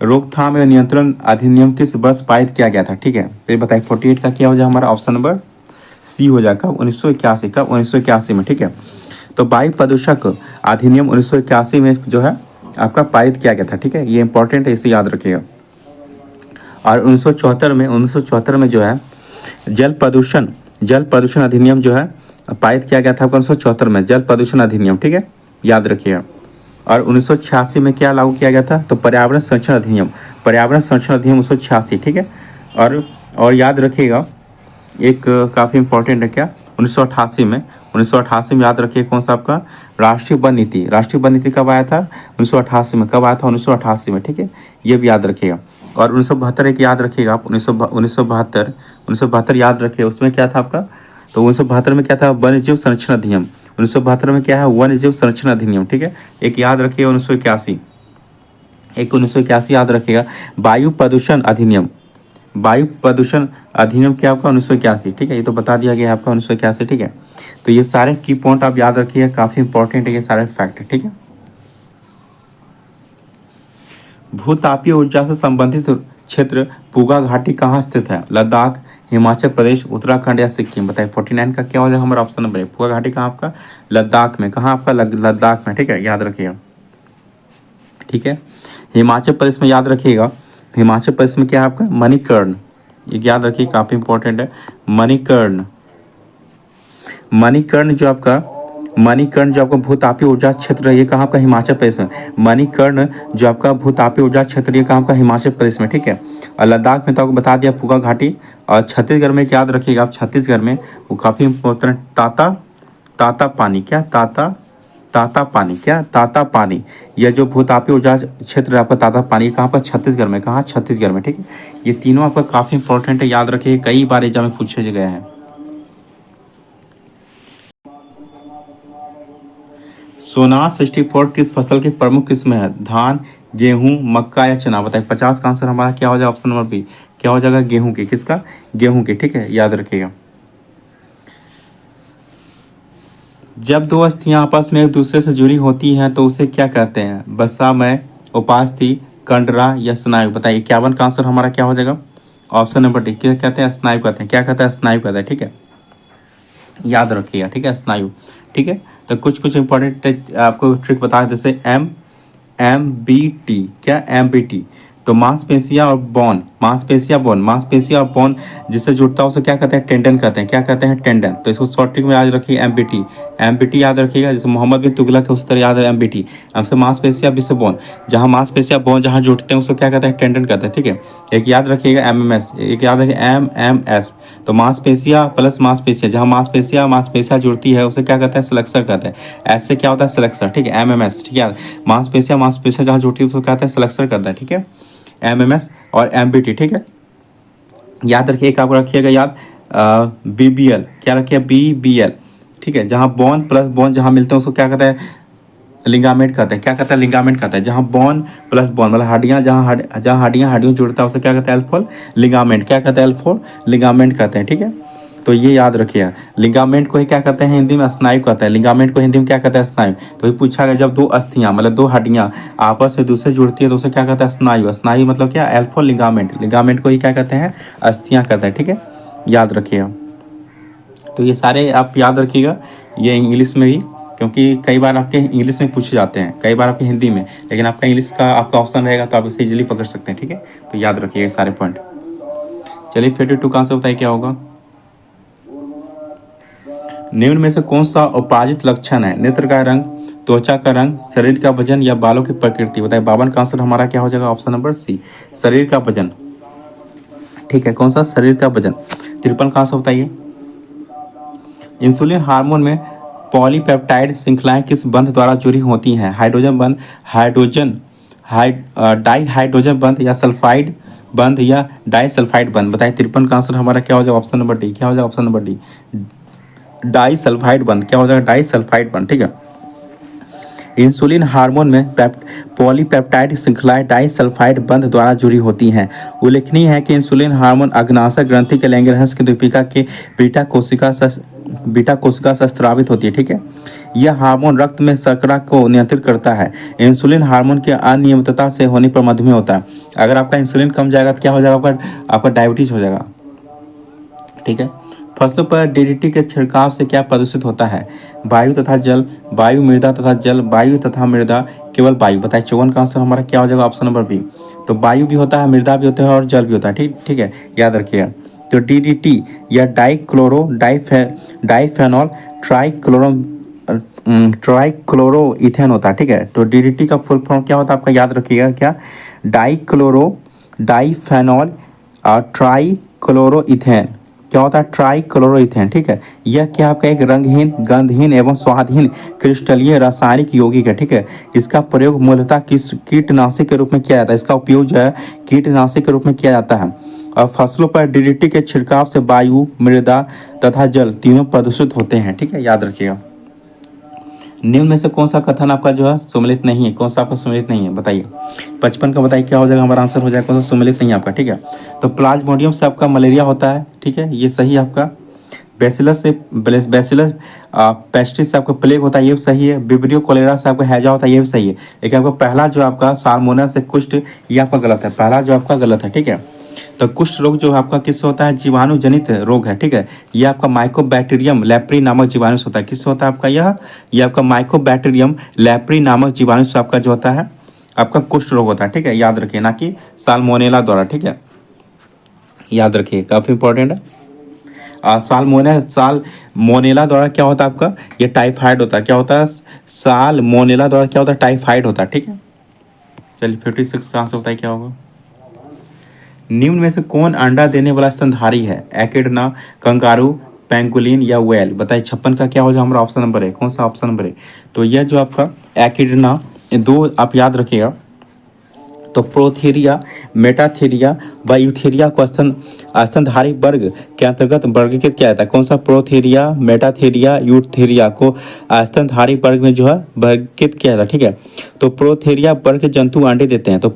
रोकथाम एवं नियंत्रण अधिनियम किस वर्ष पारित किया गया था, ठीक है, तो ये बताइए 48 का क्या हो जाए हमारा ऑप्शन नंबर सी हो जाएगा, 1981 का, 1981 में, ठीक है। तो वायु प्रदूषक अधिनियम 1981 में जो है आपका पारित किया गया था, ठीक है, ये इंपॉर्टेंट है, इसे याद रखिएगा। और 1974 में जो है जल प्रदूषण अधिनियम जो है पारित किया गया था आपका 1974 में, जल प्रदूषण अधिनियम, ठीक है, याद रखिएगा। और 1986 में क्या लागू किया गया था, तो पर्यावरण संरक्षण अधिनियम, पर्यावरण संरक्षण अधिनियम 1986, ठीक है। और याद रखिएगा एक काफ़ी इंपॉर्टेंट है क्या, 1988 में याद रखिए कौन सा आपका राष्ट्रीय वन नीति, राष्ट्रीय वन नीति कब आया था 1988 में, कब आया था 1988 में, ठीक है, ये भी याद रखिएगा। और 1972 एक याद रखिएगा आप, 1972 याद रखिए, उसमें क्या था आपका, तो 1972 में क्या था, वन्य जीव संरक्षण अधिनियम, 1972 में क्या है, वन्य जीव संरक्षण अधिनियम, ठीक है। एक याद रखिए 1981 याद रखिएगा, वायु प्रदूषण अधिनियम, वायु प्रदूषण अधिनियम क्या आपका 1981, ठीक है, ये तो बता दिया गया है आपका 1981, ठीक है। तो ये सारे की पॉइंट आप याद रखिए, काफ़ी इंपॉर्टेंट है ये सारे फैक्ट, ठीक है। भूतापीय ऊर्जा से संबंधित क्षेत्र पूगा घाटी कहाँ स्थित है, लद्दाख, हिमाचल प्रदेश, उत्तराखंड या सिक्किम, बताइए 49 का क्या हो जाएगा हमारा ऑप्शन नंबर है, पूगा घाटी कहाँ आपका लद्दाख में, कहाँ आपका लद्दाख में, ठीक है, याद रखिएगा, ठीक है। हिमाचल प्रदेश में याद रखिएगा, हिमाचल प्रदेश में क्या है आपका मणिकर्ण, ये याद रखिए काफ़ी इंपॉर्टेंट है, मणिकर्ण, मणिकर्ण जो आपका भूतापीय ऊर्जा क्षेत्र है, ये कहाँ आपका हिमाचल प्रदेश में, मणिकर्ण जो आपका भूतापीय ऊर्जा क्षेत्र ये कहाँ आपका हिमाचल प्रदेश में, ठीक है। और लद्दाख में तो आपको बता दिया पूगा घाटी, और छत्तीसगढ़ में याद रखिएगा आप, छत्तीसगढ़ में वो काफ़ी इंपॉर्टेंट ताता पानी, क्या ताता पानी, यह जो भूतापीय ऊर्जा क्षेत्र है आपका ताता पानी कहाँ पर, छत्तीसगढ़ में, कहाँ छत्तीसगढ़ में, ठीक है। ये तीनों आपका काफ़ी इंपॉर्टेंट है, याद रखिए, कई बार एग्जाम में पूछे गए हैं। सोनार 64 किस फसल की प्रमुख किस्म है, धान, गेहूं, मक्का या चना, बताइए 50 का आंसर हमारा क्या हो जाएगा ऑप्शन नंबर बी, क्या हो जाएगा गेहूं की, किसका, गेहूं की, ठीक है, याद रखिएगा। जब दो अस्थियां आपस में एक दूसरे से जुड़ी होती हैं तो उसे क्या कहते हैं, वसामय, उपास्थि, कंडरा या स्नायु, बताइए 51 का आंसर हमारा क्या हो जाएगा ऑप्शन नंबर डी, क्या कहते हैं, स्नायु कहते हैं, क्या कहते हैं, स्नायु कहते हैं, ठीक है, याद रखिएगा, ठीक है, स्नायु, ठीक है। तो कुछ इंपॉर्टेंट आपको ट्रिक बता दें, जैसे MBT, क्या MBT, तो मांसपेशियां और मांसपेशियां और बोन जिससे जुड़ता है उसे क्या कहते हैं, टेंडन कहते हैं, क्या कहते हैं, टेंडन। तो इसको शॉर्ट ट्रिक में याद रखिए MBT याद रखिएगा, जैसे मोहम्मद बिन तुगलक है उस तरह याद है MBT, हमसे मांसपेशियां विश्व बोन, जहाँ मांसपेशियां बोन जहाँ जुड़ते हैं उसको क्या कहते हैं, टेंडन कहते हैं, ठीक है। एक याद रखिएगा MMS, एक याद रखिए MMS, तो मांसपेशियां प्लस मांसपेशियां, जहाँ मांसपेशियां जुड़ती है उसे क्या कहते हैं, सेलेक्सर कहते हैं, ऐसे क्या होता है, सेलेक्सर, ठीक है, MMS, ठीक है, मांसपेशियां जहाँ जुड़ती है उसको कहते हैं सेलेक्सर करता है, ठीक है, MMS और MBT, ठीक है, याद रखिए, एक आपको रखिएगा याद BBL, क्या रखिए BBL, ठीक है, जहाँ बोन प्लस बोन जहाँ मिलते हैं उसको क्या कहते हैं, लिगामेंट कहते हैं, क्या कहता है, लिगामेंट कहता है, जहाँ बोन प्लस बोन मतलब हड्डियाँ जहाँ हड्डियों जुड़ता है उसे क्या कहता है, L4 लिगामेंट, क्या कहता है, L4 लिगामेंट कहते हैं, ठीक है। तो ये याद रखिए, लिगामेंट को ही क्या कहते हैं हिंदी में, स्नायु कहते हैं, लिगामेंट को हिंदी में क्या कहते हैं, स्नायु। तो ये पूछा गया जब दो अस्थियां मतलब दो हड्डियां आपस में दूसरे जुड़ती है तो उसे क्या कहता है, स्नायु, स्नायु मतलब क्या, L4 लिगामेंट को ही क्या कहते हैं, अस्थियां कहते हैं, ठीक है, याद रखिएगा। तो ये सारे आप याद रखिएगा, ये इंग्लिश में भी, क्योंकि कई बार आपके इंग्लिश में पूछे जाते हैं, कई बार आपके हिंदी में, लेकिन आपका इंग्लिश का आपका ऑप्शन रहेगा तो आप इसे इजीली पकड़ सकते हैं, ठीक है। तो याद रखिएगा सारे पॉइंट। चलिए 52 का आंसर बताइए क्या होगा, निम्न में से कौन सा अपराजित लक्षण है, नेत्र का रंग, त्वचा का रंग, शरीर का वजन या बालों की प्रकृति, बताइए 52 का आंसर हमारा क्या हो जाएगा ऑप्शन नंबर सी, शरीर का वजन, ठीक है, कौन सा, शरीर का वजन। 53 का आंसर बताइए, इंसुलिन हार्मोन में पॉलीपेप्टाइड श्रृंखलाएं किस बंध द्वारा जुड़ी होती हैं, हाइड्रोजन बंध, डाई हाइड्रोजन बंध या सल्फाइड बंध या डाई सल्फाइड बंध, बताइए 53 का आंसर हमारा क्या हो जाएगा ऑप्शन नंबर डी, क्या हो जाएगा option number D, disulphide बंध, क्या हो जाएगा, डाई सल्फाइड बंध, ठीक है। इंसुलिन हार्मोन में पॉलीपेप्टाइड श्रृंखलाएं डाइसल्फाइड बंध द्वारा जुड़ी होती हैं। उल्लेखनीय है कि इंसुलिन हार्मोन अग्नाशय ग्रंथि के लैंगिरहंस की दीपिका के बीटा कोशिका से स्रावित होती है। ठीक है, यह हार्मोन रक्त में शर्करा को नियंत्रित करता है। इंसुलिन हार्मोन की अनियमितता से होने पर मधुमेह होता है। अगर आपका इंसुलिन कम जाएगा तो क्या हो जाएगा, आपका डायबिटीज हो जाएगा। ठीक है, फसलों पर डीडीटी के छिड़काव से क्या प्रदूषित होता है? वायु तथा जल, वायु मृदा तथा जल, वायु तथा मृदा, केवल वायु। बताइए 54 का आंसर हमारा क्या हो जाएगा, ऑप्शन नंबर बी। तो वायु भी होता है, मृदा भी होता है और जल भी होता है। ठीक ठीक है, याद रखिएगा। तो डीडीटी या डाइफेनॉल ट्राइक्लोरोइथेन होता है। ठीक है, तो डीडीटी का फुल फॉर्म क्या होता है आपका, याद रखिएगा क्या, डाइफेनॉल ट्राइक्लोरोइथेन। क्या होता है, ट्राइक्लोरोइथेन। ठीक है, यह क्या आपका एक रंगहीन, गंधहीन एवं स्वादहीन क्रिस्टलीय रासायनिक यौगिक है। ठीक है, इसका प्रयोग मूलतः कीटनाशक के रूप में किया जाता है। इसका उपयोग जो है कीटनाशक के रूप में किया जाता है। और फसलों पर डीडीटी के छिड़काव से वायु, मृदा तथा जल तीनों प्रदूषित होते हैं। ठीक है, याद रखिएगा। निम्न में से कौन सा कथन आपका जो है सम्मिलित नहीं है, कौन सा आपका सम्मिलित नहीं है, बताइए। 55 का बताइए क्या हो जाएगा, हमारा आंसर हो जाएगा कौन सा सम्मिलित नहीं है आपका। ठीक है, तो प्लाज्मोडियम से आपका मलेरिया होता है। ठीक है, ये सही है आपका। बैसिलस पेस्टिस से आपका प्लेग होता है, ये भी सही है। विब्रियो कोलेरा से आपका हैजा होता है, ये भी सही है। लेकिन आपका पहला जो आपका साल्मोनेला से कुष्ठ, ये आपका गलत है, पहला जो आपका गलत है। ठीक है, तो कुष्ठ रोग जो आपका किससे होता है, जीवाणु जनित रोग है। ठीक है, ये आपका माइकोबैक्टीरियम लेप्री नामक जीवाणु से होता है। किससे होता है आपका, ये आपका माइकोबैक्टीरियम लेप्री नामक जीवाणु से आपका जो होता है आपका कुष्ठ रोग होता है। ठीक है, याद रखिए, ना कि साल्मोनेला द्वारा। ठीक है, याद रखिए, काफी इंपॉर्टेंट है। साल्मोनेला द्वारा क्या होता है आपका, ये टाइफाइड होता है। क्या होता है, साल्मोनेला द्वारा क्या होता है, टाइफाइड होता है। ठीक है, चलिए 56 का आंसर बताइए क्या होगा। निम्न में से कौन अंडा देने वाला स्तनधारी है? एकिडना, कंगारू, पेंगुलिन या व्हेल। बताइए 56 का क्या हो जाएगा, हमारा ऑप्शन नंबर है, कौन सा ऑप्शन नंबर है? तो यह जो आपका एकिडना, दो आप याद रखिएगा। तो प्रोथीरिया, मेटाथीरिया व यूथीरिया को स्तनधारी वर्ग के अंतर्गत वर्गीकृत किया जाता है। कौन सा, प्रोथीरिया, मेटाथीरिया, यूथीरिया को स्तनधारी वर्ग में जो है वर्गीकृत किया जाता है। ठीक है, तो प्रोथीरिया वर्ग के जंतु अंडे देते हैं। तो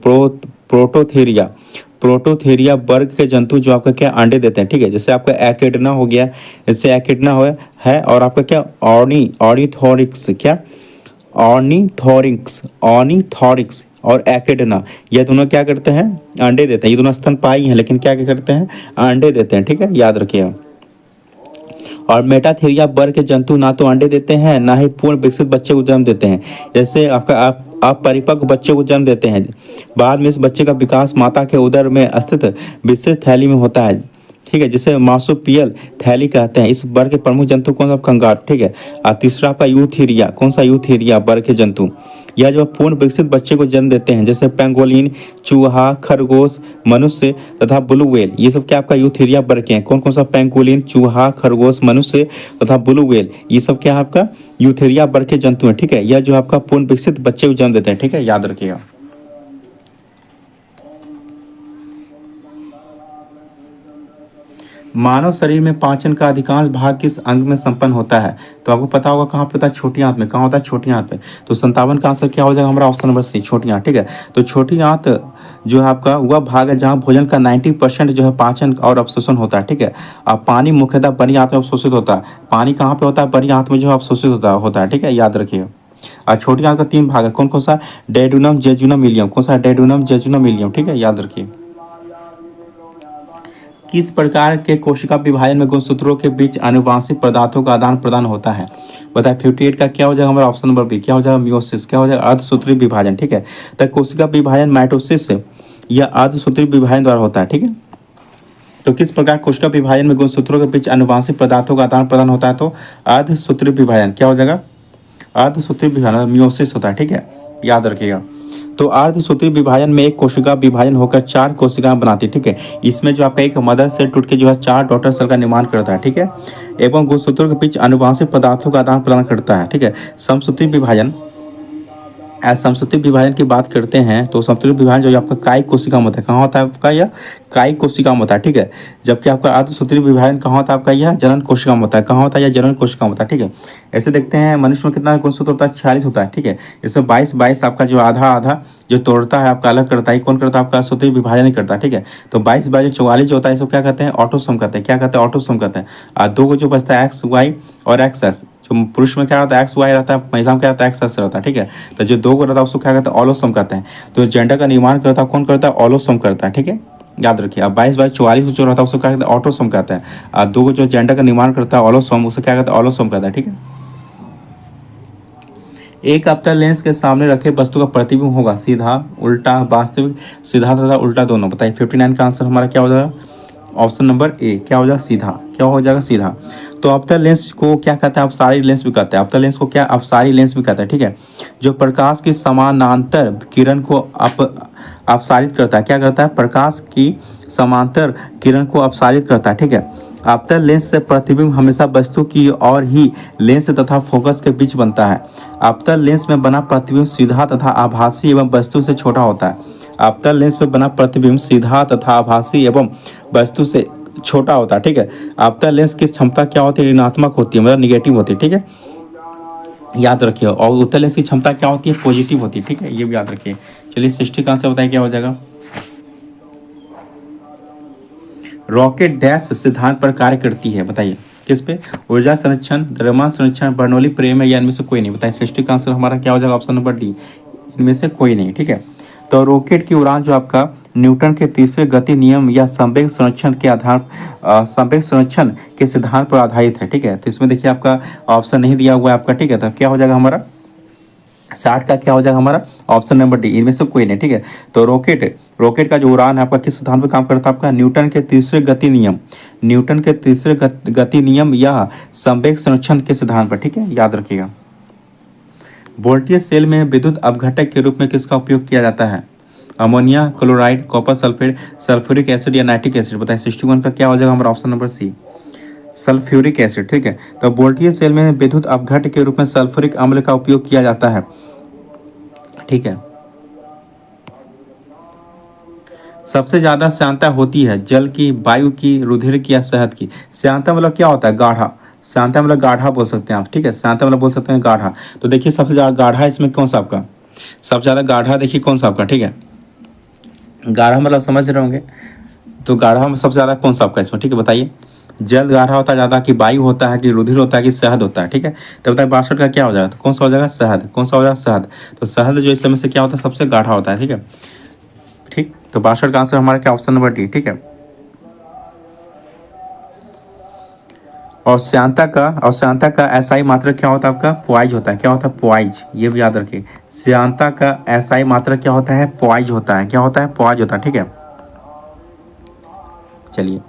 प्रोटोथेरिया वर्ग के जंतु जो आपका क्या अंडे देते हैं। ठीक है, जैसे आपका एकिडना हो गया, इससे एकिडना है और आपका क्या ऑर्निथोरिक्स और एकिडना, ये दोनों क्या करते हैं, अंडे देते हैं। ये दोनों स्तनपायी हैं, लेकिन क्या क्या करते हैं, अंडे देते हैं। ठीक है, याद रखिएगा। और मेटाथेरिया वर्ग के जंतु ना तो अंडे देते हैं, ना ही पूर्ण विकसित बच्चे को जन्म देते हैं। जैसे आपका आप परिपक्व बच्चे को जन्म देते हैं, बाद में इस बच्चे का विकास माता के उदर में स्थित विशेष थैली में होता है। ठीक है, जिसे मार्सुपियल थैली कहते हैं। इस वर्ग के प्रमुख जंतु कौन सा, कंगारू। ठीक है, और तीसरा आपका यूथीरिया, कौन सा, यूथीरिया वर्ग के जंतु, यह जो पूर्ण विकसित बच्चे को जन्म देते हैं, जैसे पेंगोलिन, चूहा, खरगोश, मनुष्य तथा ब्लू व्हेल। ये सब क्या आपका यूथीरिया वर्ग के हैं। कौन कौन सा, पेंगोलिन, चूहा, खरगोश, मनुष्य तथा ब्लू व्हेल, ये सब क्या है आपका यूथीरिया वर्ग के जंतु हैं। ठीक है, यह जो आपका पूर्ण विकसित बच्चे को जन्म देते हैं। ठीक है, याद रखिएगा। मानव शरीर में पाचन का अधिकांश भाग किस अंग में संपन्न होता है? तो आपको पता होगा कहाँ पे होता है, छोटी आंत में। कहाँ होता है, छोटी आंत में। तो 57 का आंसर क्या हो जाएगा, हमारा ऑप्शन नंबर सी, छोटी आंत। ठीक है, तो छोटी आंत जो है आपका वह भाग है जहाँ भोजन का 90% जो है पाचन और अवशोषण होता है। ठीक है, अब पानी मुख्यतः बड़ी आंत में अवशोषित होता है। पानी कहाँ पे होता है, बड़ी आंत में जो है अवशोषित होता है। ठीक है, याद रखिए। और छोटी आंत का 3 भाग है, कौन कौन सा, डेडुनम, जेजुनम, इलियम। कौन सा, डेडुनम, जेजुनम, इलियम। ठीक है, याद रखिए। किस प्रकार के कोशिका विभाजन में गुणसूत्रों के बीच आनुवंशिक पदार्थों का आदान प्रदान होता है? बताए 58 का क्या हो जाएगा, हमारा ऑप्शन नंबर बी, क्या हो जाएगा, मियोसिस। क्या हो जाएगा, अर्धसूत्री विभाजन। ठीक है, तो कोशिका विभाजन माइटोसिस या अर्धसूत्री विभाजन द्वारा होता है। ठीक है, तो किस प्रकार कोशिका विभाजन में गुणसूत्रों के बीच आनुवंशिक पदार्थों का आदान प्रदान होता है? तो अर्धसूत्री विभाजन। क्या हो जाएगा, अर्धसूत्री विभाजन, मियोसिस होता है। ठीक है, याद रखिएगा। तो अर्धसूत्री विभाजन में एक कोशिका विभाजन होकर 4 कोशिकाएं बनाती है। ठीक है, इसमें जो आपका एक मदर सेल टूट के जो है 4 डॉटर सेल का निर्माण करता है। ठीक है, एवं गुणसूत्रों के बीच आनुवंशिक पदार्थों का आदान प्रदान करता है। ठीक है, समसूत्री विभाजन समसूत्री विभाजन की बात करते हैं तो समसूत्री विभाजन जो आपका कायिक कोशिका में होता है, कहाँ होता है आपका यह कायिक कोशिका में होता है, ठीक है। जबकि आपका अर्धसूत्री विभाजन कहाँ होता है आपका यह जनन कोशिका में होता है, कहाँ होता है यह जनन कोशिका में होता है, ठीक है। ऐसे देखते हैं मनुष्य में कितना गुणसूत्र होता है, 46 होता है, ठीक है। इसमें 22 आपका जो आधा आधा जो तोड़ता है आपका अलग करता है, कौन करता है आपका सूत्री विभाजन ही करता है, ठीक है। तो 22 जो 44 जो होता है इसको क्या कहते हैं ऑटोसोम कहते हैं, क्या कहते हैं ऑटोसोम कहते हैं। और दो को जो बचता है एक्स वाई और एक्स एस, जो पुरुष में क्या रहता है एक्स वाई रहता है, महिला में क्या रहता है एक्स एस रहता है, ठीक है। तो जो दो को रहता है उसको क्या कहते हैं ऑलोसोम कहते हैं। तो जेंडर का निर्माण करता है कौन करता है ऑलोसोम करता है, ठीक है, याद रखिए। अब 22/44 जो रहता है उसको क्या कहते हैं ऑटोसोम कहते हैं। और दो को जो जेंडर का निर्माण करता है ऑलोसोम, उसे क्या कहते हैं ऑलोसोम कहता है, ठीक है। एक अवतल लेंस के सामने रखे वस्तु का प्रतिबिंब होगा सीधा उल्टा वास्तविक, सीधा तथा उल्टा दोनों। बताइए 59 का आंसर हमारा क्या हो जाएगा, ऑप्शन नंबर ए क्या हो जाएगा सीधा, क्या हो जाएगा सीधा। तो अवतल लेंस को क्या कहते हैं अपसारी लेंस भी कहते हैं, अवतल लेंस को क्या अपसारी लेंस भी कहते हैं, ठीक है। जो प्रकाश की समानांतर किरण को अपसारित करता है, क्या करता है प्रकाश की समांतर किरण को अपसारित करता है, ठीक है। अवतल लेंस से प्रतिबिंब हमेशा वस्तु की और ही लेंस तथा फोकस के बीच बनता है। अवतल लेंस में बना प्रतिबिंब सीधा तथा आभासी एवं वस्तु से छोटा होता है। अवतल लेंस में बना प्रतिबिंब सीधा तथा आभासी एवं वस्तु से छोटा होता है, ठीक है। अवतल लेंस की क्षमता क्या होती है ऋणात्मक होती है, मतलब निगेटिव होती है, ठीक है, याद रखिए। और उत्तल लेंस की क्षमता क्या होती है पॉजिटिव होती है, ठीक है, ये भी याद रखिए। चलिए 60 कहाँ से बताइए क्या हो जाएगा। रॉकेट डैश सिद्धांत पर कार्य करती है, बताइए किस पे, ऊर्जा संरक्षण, द्रव्यमान संरक्षण, बर्नौली प्रमेय है या इनमें से कोई नहीं। बताइए 60 का आंसर हमारा क्या हो जाएगा ऑप्शन नंबर डी, इनमें से कोई नहीं, ठीक है। तो रॉकेट की उड़ान जो आपका न्यूटन के तीसरे गति नियम या संवेग संरक्षण के आधार संवेग संरक्षण के सिद्धांत पर आधारित है, ठीक है। तो इसमें देखिए आपका ऑप्शन नहीं दिया हुआ है आपका, ठीक है। तो क्या हो जाएगा हमारा 60 का क्या हो जाएगा हमारा ऑप्शन नंबर डी, इनमें से कोई नहीं, ठीक है। तो रॉकेट का जो उड़ान है आपका किस सिद्धांत पर काम करता है आपका न्यूटन के तीसरे गति नियम, न्यूटन के तीसरे गति नियम या संवेग संरक्षण के सिद्धांत पर, ठीक है, याद रखिएगा। वोल्टेज सेल में विद्युत अपघटक के रूप में किसका उपयोग किया जाता है, ammonia chloride, copper sulphate, sulphuric acid या नाइट्रिक एसिड। बताइए 61 का क्या हो जाएगा हमारा option number C, sulphuric acid, ठीक है। तो वोल्टेज सेल में विद्युत अपघटक के रूप में सल्फ्यूरिक अम्ल का उपयोग किया जाता है, ठीक है। सबसे ज्यादा श्यानता होती है जल की, वायु की, रुधिर की या शहद की। श्यानता मतलब क्या होता है गाढ़ा, श्यानता मतलब गाढ़ा बोल सकते हैं आप, ठीक है, श्यानता मतलब बोल सकते हैं गाढ़ा। तो देखिए सबसे ज्यादा गाढ़ा इसमें कौन सा आपका, सबसे ज्यादा गाढ़ा देखिए कौन सा आपका, ठीक है, गाढ़ा मतलब समझ रहे होंगे। तो गाढ़ा में सबसे ज्यादा कौन सा आपका इसमें, ठीक है, बताइए। जल गाढ़ा होता है ज़्यादा कि वायु होता है कि रुधिर होता है कि शहद होता है, ठीक है। तो बताइए 62 का क्या हो जाएगा, तो कौन सा हो जाएगा शहद, कौन सा हो जाएगा शहद। तो शहद जो इसमें से क्या होता है सबसे गाढ़ा होता है, ठीक है, ठीक। तो 62 का आंसर हमारा क्या ऑप्शन नंबर डी, ठीक है। और श्यानता का एसआई मात्रक क्या होता है आपका पॉइज होता है, क्या होता है पॉइज, ये भी याद रखिए। श्यानता का एसआई मात्रक क्या होता है पॉइज होता है, क्या होता है पॉइज होता है, ठीक है। चलिए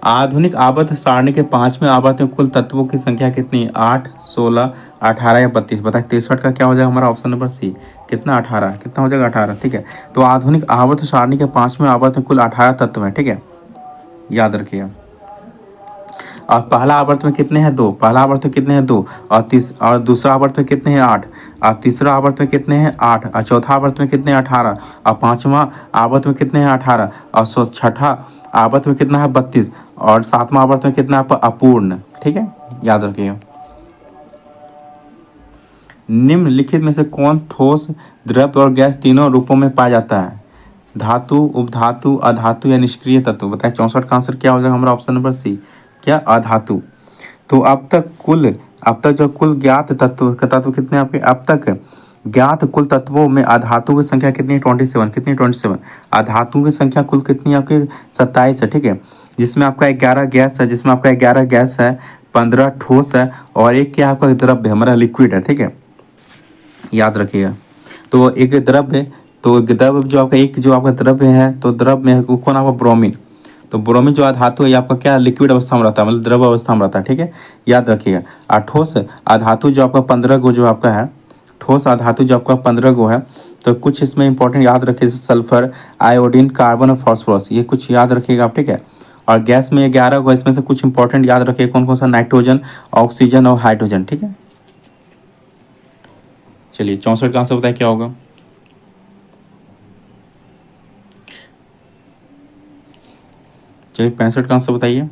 आधुनिक आवर्त सारणी के 5वें आवर्त में कुल तत्वों की संख्या कितनी, 8, 16, 18 या 32। बताए 63 का क्या हो जाएगा हमारा ऑप्शन नंबर सी, कितना 18, कितना हो जाएगा 18, ठीक है। तो आधुनिक आवर्त सारणी के 5वें आवर्त में कुल 18 तत्व है, ठीक है, याद रखिए। और पहला आवर्त में कितने हैं, 2, पहला आवर्त में कितने हैं 2, और दूसरा आवर्त में कितने हैं 8, और तीसरा आवर्त में कितने हैं 8, और चौथा आवर्त में कितने हैं 18, और पांचवा आवर्त में कितने हैं 18, और छठा आवर्त में कितना है 32, और सातवां आवर्त में कितना है अपूर्ण, ठीक है, याद रखिएगा। निम्नलिखित में से कौन ठोस द्रव और गैस तीनों रूपों में पाया जाता है, धातु, उपधातु, अधातु या निष्क्रिय तत्व। बताए 64 का आंसर क्या हो जाएगा हमारा ऑप्शन नंबर सी, क्या अधातु। तो अब तक जो कुल ज्ञात तत्व कितने आपके, अब तक ज्ञात कुल तत्वों में अधातु की संख्या कितनी है 27, कितनी 27। अधातु की संख्या कुल कितनी आपकी 27 है, ठीक है, जिसमें आपका 11 गैस है, 15 ठोस है और एक क्या आपका द्रव्य है हमारा लिक्विड है, ठीक है, याद रखिएगा। तो एक द्रव्य, तो द्रव्य जो आपका एक जो आपका द्रव्य है, तो द्रव्य में है कौन आपका ब्रोमीन। तो ब्रोमीन जो अधातु है ये आपका क्या लिक्विड अवस्था में रहता है, मतलब द्रव अवस्था में रहता है, ठीक है, याद रखिएगा। और ठोस अधातु जो आपका 15 गो जो आपका है, ठोस अधातु जो आपका 15 गो है। तो कुछ इसमें इंपॉर्टेंट याद रखिए, जैसे सल्फर, आयोडीन, कार्बन और फॉस्फोरस, ये कुछ याद रखिएगा आप, ठीक है। और गैस में 11 होगा, इसमें से कुछ इंपॉर्टेंट याद रखिए कौन कौन सा, नाइट्रोजन, ऑक्सीजन और हाइड्रोजन, ठीक है। चलिए 64 का आंसर बताइए क्या होगा। चलिए 65 का आंसर बताइए।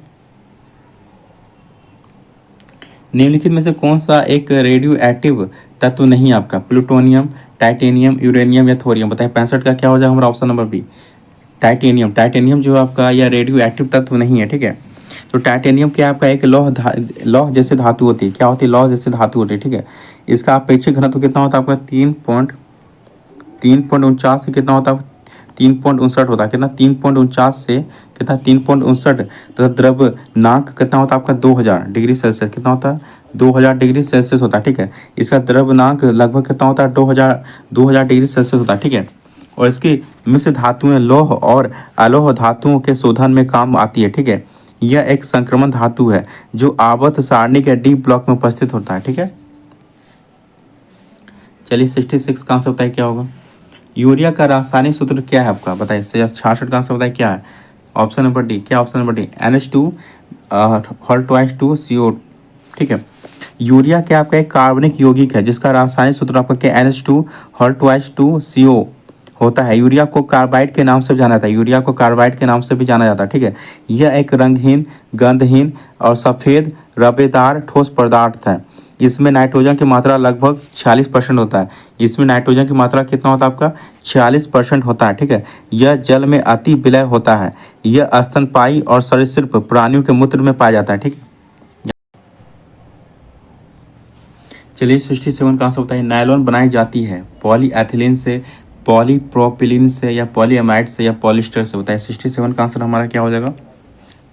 निम्नलिखित में से कौन सा एक रेडियो एक्टिव तत्व नहीं आपका, प्लूटोनियम, टाइटेनियम, यूरेनियम या थोरियम, बताइए 65 का क्या हो जाएगा हमारा option number B, titanium. Titanium जो आपका या रेडियो एक्टिव तत्व नहीं है, ठीक है। तो टाइटेनियम क्या आपका एक लौह जैसे धातु होती है, क्या होती है, लौह जैसे धातु होती है, ठीक है। इसका अपेक्षित घनत्व कितना होता है आपका, 3.49 से कितना होता है, 3.59 होता है, कितना 3.49 से कितना 3.59, तथा द्रव्यनांक कितना होता है आपका 2000 डिग्री सेल्सियस, कितना होता है 2000 डिग्री सेल्सियस होता है, ठीक है। इसका द्रव्यनांक लगभग कितना होता है 2000 डिग्री सेल्सियस होता है, ठीक है। और इसकी मिश्र धातुएं लौह और अलोह धातुओं के शोधन में काम आती है, ठीक है। यह एक संक्रमण धातु है जो आवर्त सारणी के डी ब्लॉक में उपस्थित होता है, ठीक है। चलिए 66 का आंसर बताइए क्या होगा। यूरिया का रासायनिक सूत्र क्या है आपका, बताइए। 66 का आंसर बताइए क्या है। ऑप्शन नंबर डी, क्या option number D, NH2 2CO, ठीक है। यूरिया क्या आपका एक कार्बनिक यौगिक है जिसका रासायनिक सूत्र आपका क्या, NH2 2CO होता है। यूरिया को कार्बाइड के नाम से भी जाना जाता है, यूरिया को कार्बाइड के नाम से भी जाना जाता है, ठीक है। यह एक रंगहीन, गंधहीन और सफ़ेद रबेदार ठोस पदार्थ है। इसमें नाइट्रोजन की मात्रा लगभग 46% होता है। इसमें नाइट्रोजन की मात्रा कितना होता है आपका, 46% होता है, ठीक है। यह जल में अति विलय होता है। यह स्तनपायी और सरीसृप प्राणियों के मूत्र में पाया जाता है, ठीक है। चलिए 67 का आंसर बताइए। नायलॉन बनाई जाती है पॉलीएथिलीन से, पॉलीप्रोपिलीन से या पॉलीएमाइड से या पॉलिस्टर से, बताइए। 67 का आंसर हमारा क्या हो जाएगा,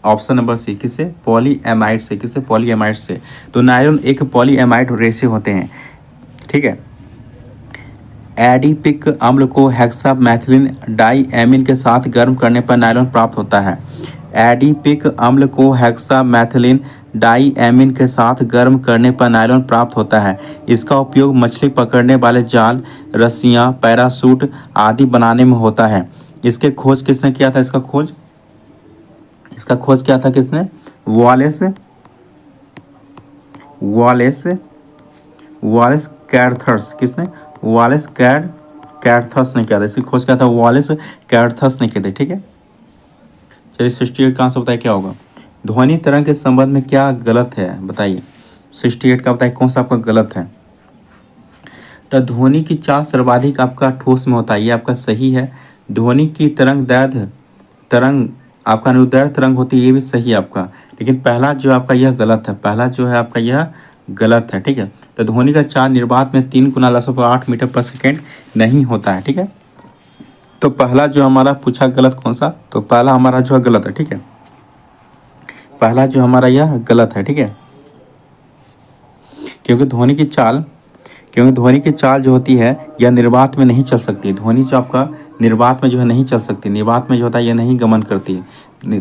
ऑप्शन नंबर सी, किससे, पॉलीएमाइड से, किससे, पॉलीएमाइड से। तो नायलॉन एक पॉलीएमाइड रेशे होते हैं, ठीक है। एडिपिक अम्ल को हेक्सामेथिलीन डाईएमीन के साथ गर्म करने पर नायलॉन प्राप्त होता है। एडिपिक अम्ल को हेक्सामेथिलीन डाईएमीन के साथ गर्म करने पर नायलॉन प्राप्त होता है। इसका उपयोग मछली पकड़ने वाले जाल, रस्सियां, पैरासूट आदि बनाने में होता है। इसके खोज किसने किया था, इसका खोज किया था किसने, वॉलेस वॉलेस वॉलेस कैर्थर्स, किसने, वॉलेस कैर्थर्स ने किया था। इसकी खोज किया था वॉलेस कैर्थर्स ने की थी, ठीक है। चलिए 68 का आंसर बताइए क्या होगा। ध्वनि तरंग के संबंध में क्या गलत है, बताइए। 68 का बताइए कौन सा आपका गलत है। तो ध्वनि की चाल सर्वाधिक आपका ठोस में होता है, ये आपका सही है। ध्वनि की तरंग आपका अनुदैर्ध्य तरंग होती है, ये भी सही है आपका। लेकिन पहला जो आपका यह गलत है, पहला जो है आपका यह गलत है, ठीक है। तो ध्वनि का चाल निर्वात में 3 गुना 10/8 मीटर पर सेकेंड नहीं होता है, ठीक है। तो पहला जो हमारा पूछा गलत कौन सा, तो पहला हमारा जो है गलत है, ठीक है। पहला जो हमारा यह गलत है, ठीक है। क्योंकि ध्वनि की चाल क्योंकि ध्वनि की चाल जो होती है यह निर्वात में नहीं चल सकती। ध्वनि जो आपका निर्वात में जो है नहीं चल सकती, निर्वात में जो होता है यह नहीं गमन करती।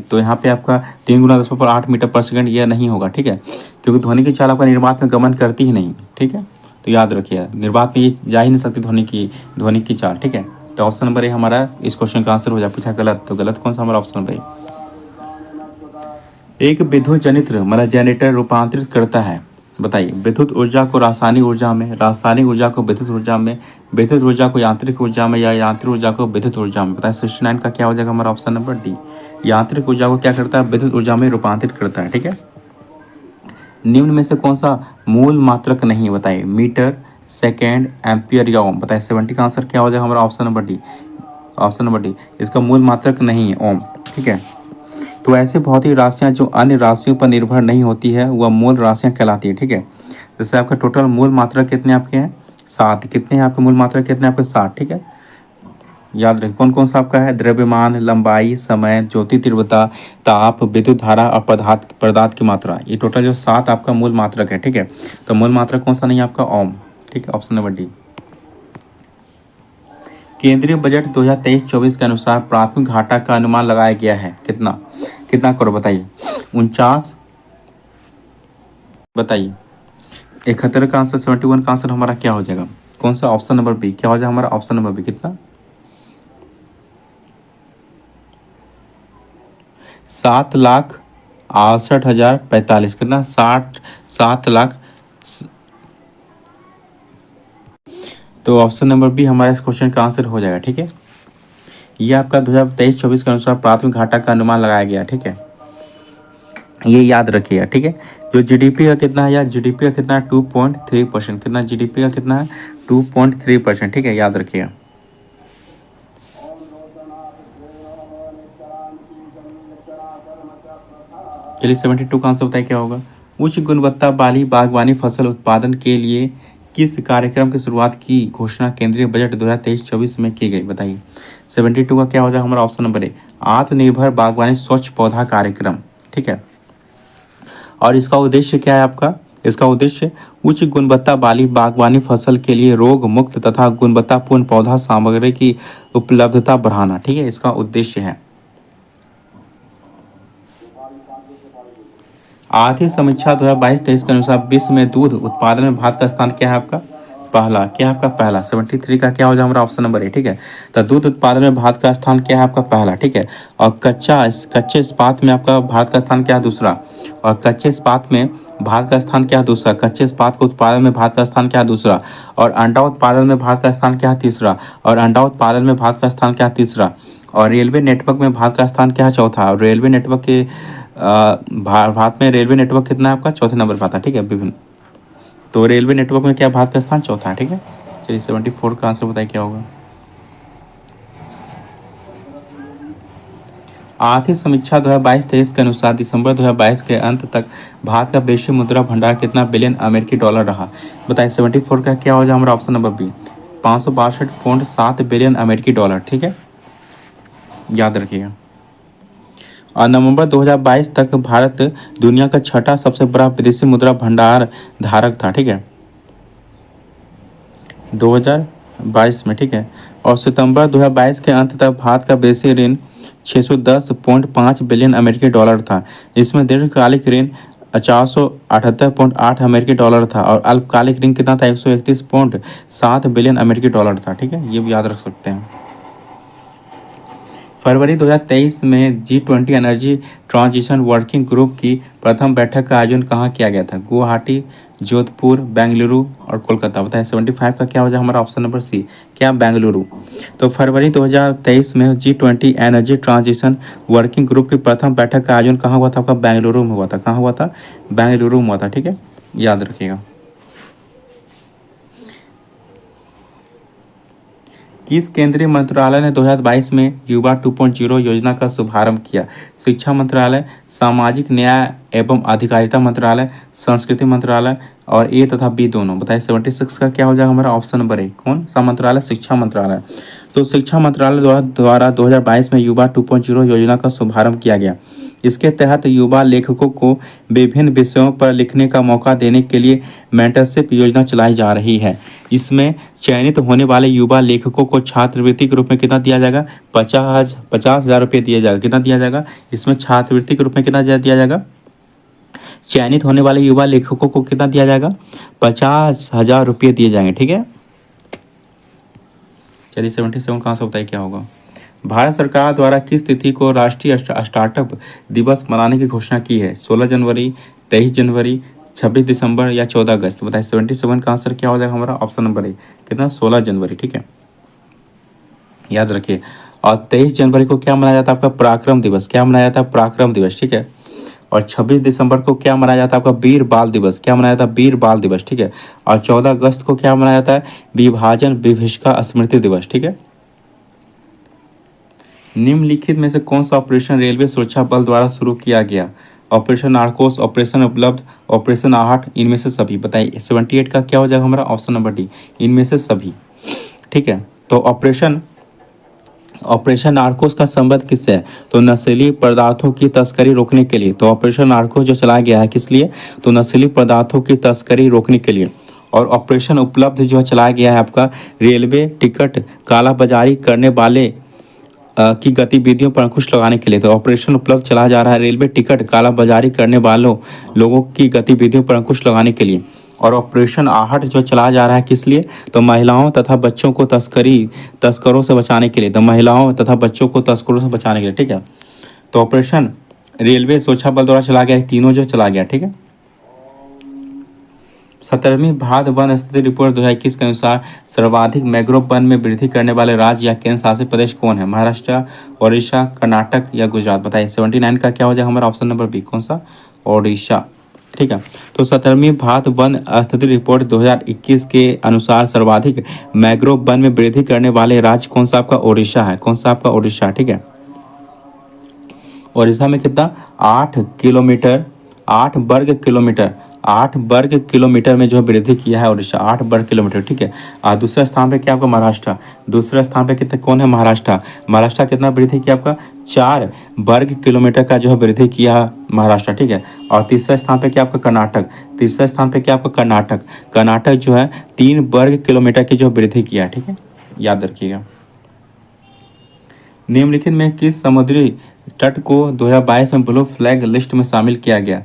तो यहाँ पे आपका 3 गुना 10/8 मीटर पर सेकंड यह नहीं होगा, ठीक है। क्योंकि ध्वनि की चाल आपका निर्वात में गमन करती ही नहीं, ठीक है। तो याद रखिए निर्वात में ये जा ही नहीं सकती ध्वनि की चाल, ठीक है। तो ऑप्शन नंबर ए हमारा इस क्वेश्चन का आंसर हो जाए। पूछा गलत, तो गलत कौन सा हमारा ऑप्शन नंबर ए। एक विद्युत जनित्र मतलब जनरेटर रूपांतरित करता है, बताइए। विद्युत ऊर्जा को रासायनिक ऊर्जा में, रासायनिक ऊर्जा को विद्युत ऊर्जा में, विद्युत ऊर्जा को यांत्रिक ऊर्जा में या यांत्रिक ऊर्जा को विद्युत ऊर्जा में, बताइए। 69 का क्या हो जाएगा हमारा ऑप्शन नंबर डी, यांत्रिक ऊर्जा को क्या करता है, विद्युत ऊर्जा में रूपांतरित करता है, ठीक है। निम्न में से कौन सा मूल मात्रक नहीं, बताइए। मीटर, सेकेंड, एम्पियर या ओम, बताइए। 70 का आंसर क्या हो जाएगा हमारा option number D, option number D. इसका मूल मात्रक नहीं है ओम, ठीक है। तो ऐसे भौतिक राशियां जो अन्य राशियों पर निर्भर नहीं होती है वह मूल राशियां कहलाती है, ठीक है। जैसे आपका टोटल मूल मात्रा कितने आपके हैं, 7। कितने हैं आपके मूल मात्रा, कितने आपके 7, ठीक है। याद रखें कौन कौन सा आपका है, द्रव्यमान, लंबाई, समय, ज्योति तीव्रता, ताप, विद्युत धारा और पदार्थ की मात्रा, ये टोटल जो 7 आपका मूल मात्रक है, ठीक है। तो मूल मात्रक कौन सा नहीं है आपका, ओम, ठीक है। Option number D. केंद्रीय बजट 2023-24 के अनुसार प्राथमिक घाटा का अनुमान लगाया गया है, कितना कितना करो, बताइए। 49, बताइए। 71 का आंसर, 71 का आंसर हमारा क्या हो जाएगा, कौन सा, ऑप्शन नंबर बी, क्या हो जाएगा हमारा ऑप्शन नंबर बी, कितना। 7,68,045 कितना 7 लाख। तो ऑप्शन नंबर बी हमारा इस क्वेश्चन का आंसर हो जाएगा। ठीक है, ये आपका 2023-24 के अनुसार प्राथमिक घाटा का अनुमान लगाया गया। ठीक है, ये याद रखिएगा। ठीक है, जो जीडीपी का कितना है यार, जीडीपी का कितना है 2.3%। कितना जीडीपी का कितना है 2.3%। ठीक है, याद रखिएगा। चलिए 72 का आंसर बताइए क्या होगा। उच्च गुणवत्ता वाली बागवानी फसल उत्पादन के लिए किस कार्यक्रम की शुरुआत की घोषणा केंद्रीय बजट 2023-24 में की गई, बताइए। 72 का क्या हो जाएगा हमारा ऑप्शन नंबर ए, आत्मनिर्भर बागवानी स्वच्छ पौधा कार्यक्रम। ठीक है, और इसका उद्देश्य क्या है आपका, इसका उद्देश्य उच्च गुणवत्ता वाली बागवानी फसल के लिए रोग मुक्त तथा गुणवत्तापूर्ण पौधा सामग्री की उपलब्धता बढ़ाना। ठीक है, इसका उद्देश्य है। आर्थिक समीक्षा 2022-23 के अनुसार विश्व में दूध उत्पादन में भारत का स्थान क्या है आपका, पहला। क्या है आपका पहला। 73 का क्या हो जाएगा हमारा ऑप्शन नंबर ए। ठीक है, तो दूध उत्पादन में भारत का स्थान क्या है आपका पहला। ठीक है, और कच्चे इस्पात में आपका भारत का स्थान क्या है दूसरा। और कच्चे इस्पात में भारत का स्थान क्या है दूसरा। कच्चे इस्पात के उत्पादन में भारत का स्थान क्या है दूसरा। और अंडा उत्पादन में भारत का स्थान क्या है तीसरा। और अंडा उत्पादन में भारत का स्थान क्या है तीसरा। और रेलवे नेटवर्क में भारत का स्थान क्या है चौथा। और रेलवे नेटवर्क के भारत में रेलवे नेटवर्क कितना है आपका, चौथे नंबर पर आता है। ठीक है, विभिन्न, तो रेलवे नेटवर्क में क्या भारत का स्थान चौथा है। ठीक है, चलिए 74 का आंसर बताइए क्या होगा। आर्थिक समीक्षा 2022-23 के अनुसार दिसंबर 2022 के अंत तक भारत का वैश्विक मुद्रा भंडार कितना बिलियन अमेरिकी डॉलर रहा, बताइए। 74 का क्या हो जाए हमारा ऑप्शन नंबर बी, 562.7 बिलियन अमेरिकी डॉलर। ठीक है, याद रखिएगा। और नवंबर 2022 तक भारत दुनिया का छठा सबसे बड़ा विदेशी मुद्रा भंडार धारक था। ठीक है, 2022 में। ठीक है, और सितंबर 2022 के अंत तक भारत का विदेशी ऋण 610.5 बिलियन अमेरिकी डॉलर था। इसमें दीर्घकालिक ऋण 478.8 अमेरिकी डॉलर था और अल्पकालिक ऋण कितना था 131.7 बिलियन अमेरिकी डॉलर था। ठीक है, ये भी याद रख सकते हैं। फरवरी 2023 में G20 energy transition working group की प्रथम बैठक का आयोजन कहाँ किया गया था, गुवाहाटी, जोधपुर, बेंगलुरु और कोलकाता, बताएं। 75 का क्या हो जाए हमारा ऑप्शन नंबर सी, क्या बेंगलुरु। तो फरवरी 2023 में G20 energy transition working group की प्रथम बैठक का आयोजन कहाँ हुआ था आपका, बेंगलुरु में हुआ था। कहाँ हुआ था, बेंगलुरु में हुआ था। ठीक है, याद रखिएगा। किस केंद्रीय मंत्रालय ने 2022 में युवा 2.0 योजना का शुभारंभ किया, शिक्षा मंत्रालय, सामाजिक न्याय एवं अधिकारिता मंत्रालय, संस्कृति मंत्रालय और ए तथा बी दोनों, बताइए। 76 का क्या हो जाएगा हमारा ऑप्शन नंबर ए, कौन सा मंत्रालय, शिक्षा मंत्रालय। तो शिक्षा मंत्रालय द्वारा 2022 में युवा 2.0 योजना का शुभारंभ किया गया। इसके तहत युवा लेखकों को विभिन्न विषयों पर लिखने का मौका देने के लिए मेंटरशिप योजना चलाई जा रही है। इसमें चयनित होने वाले युवा लेखकों को छात्रवृत्ति के रूप में कितना दिया जाएगा, 50,000 रुपये दिया जाएगा। कितना दिया जाएगा, इसमें छात्रवृत्ति के रूप में कितना दिया जाएगा, चयनित होने वाले युवा लेखकों को कितना दिया जाएगा, 50,000 रुपये दिए जाएंगे। ठीक है, चलिए 77 कहाँ से बताइए क्या होगा। भारत सरकार द्वारा किस तिथि को राष्ट्रीय स्टार्टअप दिवस मनाने की घोषणा की है, 16 जनवरी, 23 जनवरी, 26 दिसंबर या 14 अगस्त, बताइए। 77 का आंसर क्या हो जाएगा हमारा ऑप्शन नंबर ए, कितना 16 जनवरी। ठीक है, याद रखिए। और 23 जनवरी को क्या मनाया जाता है आपका, पराक्रम दिवस। क्या मनाया जाता है, पराक्रम दिवस। ठीक है, और 26 दिसंबर को क्या मनाया जाता है आपका, वीर बाल दिवस। क्या मनाया जाता है, वीर बाल दिवस। ठीक है, और 14 अगस्त को क्या मनाया जाता है, विभाजन विभीषिका स्मृति दिवस। ठीक है, निम्नलिखित में से कौन सा ऑपरेशन रेलवे सुरक्षा बल द्वारा शुरू किया गया, ऑपरेशन नारकोस, ऑपरेशन उपलब्ध, ऑपरेशन आहट, इनमें से सभी, बताइए। 78 का क्या हो जाएगा हमारा ऑप्शन नंबर डी, इनमें से सभी। ठीक है, तो ऑपरेशन नारकोस का संबंध किससे है, तो नशीली पदार्थों की तस्करी रोकने के लिए। तो ऑपरेशन नारकोस जो चलाया गया है किस लिए, तो नशीली पदार्थों की तस्करी रोकने के लिए। और ऑपरेशन उपलब्ध जो है चलाया गया है आपका रेलवे टिकट कालाबाजारी करने वाले की गतिविधियों पर अंकुश लगाने के लिए। तो ऑपरेशन उपलब्ध चलाया जा रहा है रेलवे टिकट कालाबाजारी करने वालों लोगों की गतिविधियों पर अंकुश लगाने के लिए। और ऑपरेशन आहट जो चलाया जा रहा है किस लिए, तो महिलाओं तथा बच्चों को तस्करों से बचाने के लिए। तो महिलाओं तथा बच्चों को तस्करों से बचाने के लिए। ठीक है, तो ऑपरेशन रेलवे सुरक्षा बल द्वारा चला गया, तीनों जो चला गया, ठीक है। 17वीं भारत वन स्थिति रिपोर्ट 2021 के अनुसार सर्वाधिक मैंग्रोव वन में वृद्धि करने वाले राज्य या केंद्र शासित प्रदेश कौन है? महाराष्ट्र, ओडिशा, कर्नाटक या गुजरात? बताइए। 79 का क्या हो जाएगा हमारा ऑप्शन नंबर बी, कौन सा? ओडिशा, ठीक है। तो 17वीं भारत वन स्थिति रिपोर्ट 2021 के अनुसार सर्वाधिक मैंग्रोव वन में वृद्धि करने वाले राज्य कौन सा? आपका ओडिशा है। कौन सा? आपका ओडिशा, ठीक है। ओडिशा में कितना? 8 किलोमीटर, 8 वर्ग किलोमीटर, 8 वर्ग किलोमीटर में जो है वृद्धि किया है ओडिशा, 8 वर्ग किलोमीटर, ठीक है। और दूसरे स्थान पे क्या आपका? महाराष्ट्र। दूसरे स्थान पे कितने, कौन है? महाराष्ट्र। महाराष्ट्र कितना वृद्धि किया आपका? 4 वर्ग किलोमीटर का जो है वृद्धि किया महाराष्ट्र, ठीक है। और तीसरे स्थान पे क्या आपका? कर्नाटक। तीसरे स्थान पे क्या आपका? कर्नाटक। कर्नाटक जो है 3 वर्ग किलोमीटर की जो वृद्धि किया है, ठीक है, याद रखिएगा। निम्नलिखित में किस समुद्री तट को 2022 में ब्लू फ्लैग लिस्ट में शामिल किया गया?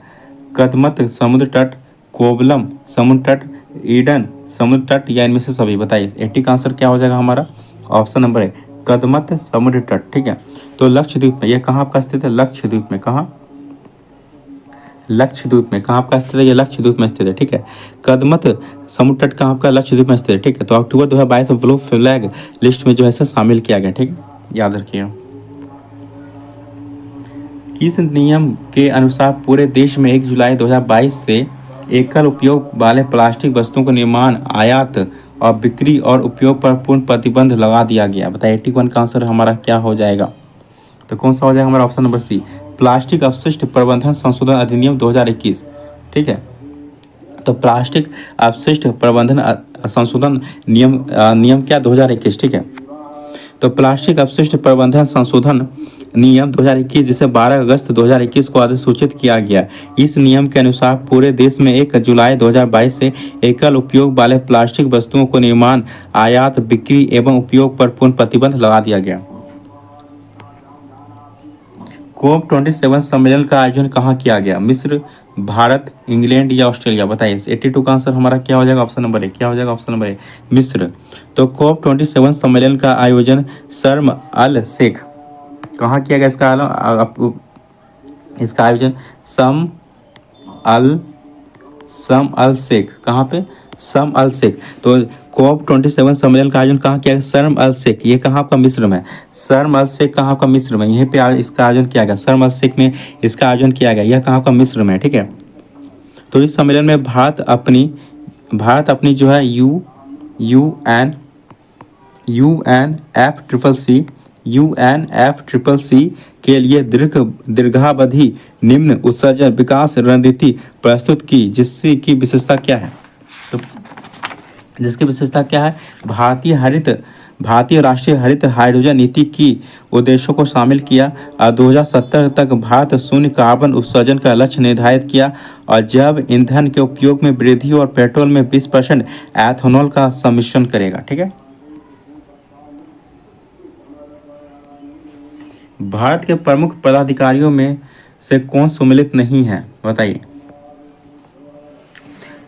कदमत समुद्र तट, कोवलम समुद्र तट, ईडन समुद्र तट या इनमें से सभी? बताइए। 80 का आंसर क्या हो जाएगा हमारा? ऑप्शन नंबर है कदमत समुद्र तट, ठीक है। तो लक्षद्वीप में, ये कहाँ आपका स्थित है? लक्षद्वीप में। कहाँ? लक्षद्वीप में। कहाँ आपका स्थित है? ये लक्षद्वीप में स्थित है, ठीक है। कदमत समुद्र तट कहाँ आपका? लक्षद्वीप में स्थित है, ठीक है। तो अक्टूबर 2022 में ब्लू फ्लैग लिस्ट में जो है शामिल किया गया, ठीक है, याद रखिएगा। किस नियम के अनुसार पूरे देश में 1 जुलाई 2022 से एकल उपयोग वाले प्लास्टिक वस्तुओं का निर्माण, आयात और बिक्री और उपयोग पर पूर्ण प्रतिबंध लगा दिया गया? बताइए। 81 का आंसर हमारा क्या हो जाएगा? तो कौन सा हो जाएगा हमारा? ऑप्शन नंबर सी, प्लास्टिक अपशिष्ट प्रबंधन संशोधन अधिनियम 2021, ठीक है। तो प्लास्टिक अपशिष्ट प्रबंधन संशोधन नियम क्या? 2021, ठीक है। तो प्लास्टिक अपशिष्ट प्रबंधन संशोधन नियम 2021, जिसे 12 अगस्त 2021 को अधिसूचित किया गया। इस नियम के अनुसार पूरे देश में 1 जुलाई 2022 से एकल उपयोग वाले प्लास्टिक वस्तुओं को निर्माण, आयात, बिक्री एवं उपयोग पर पूर्ण प्रतिबंध लगा दिया गया। कोप 27 सम्मेलन का आयोजन कहाँ किया गया? मिस्र, भारत, इंग्लैंड या ऑस्ट्रेलिया? बताइए। 82 का आंसर हमारा क्या हो जाएगा? Option number A. क्या हो जाएगा? ऑप्शन नंबर ए, मिस्र। तो कोप 27 सम्मेलन का आयोजन शर्म अल शेख, कहाँ किया गया? इसका आयोजन सम अल शेख, कहाँ पे? सम अल शेख। तो कोप 27 सम्मेलन का आयोजन कहाँ किया गया? शर्म अल शेख। ये कहाँ आपका? मिस्र में। शर्म अल शेख कहाँ आपका? मिस्र में। यहीं पे इसका आयोजन किया गया, शर्म अल शेख में इसका आयोजन किया गया। यह कहाँ आपका? मिस्र में, ठीक है। तो इस सम्मेलन में भारत अपनी जो है UNFCCC के लिए दीर्घावधि निम्न उत्सर्जन विकास रणनीति प्रस्तुत की, जिसकी विशेषता क्या है? तो जिसकी विशेषता क्या है? भारतीय राष्ट्रीय हरित हाइड्रोजन नीति की उद्देश्यों को शामिल किया और 2070 तक भारत शून्य कार्बन उत्सर्जन का लक्ष्य निर्धारित किया और जैव ईंधन के उपयोग में वृद्धि और पेट्रोल में 20% एथेनॉल का सम्मिश्रण करेगा, ठीक है। भारत के प्रमुख पदाधिकारियों में से कौन सम्मिलित नहीं है? बताइए।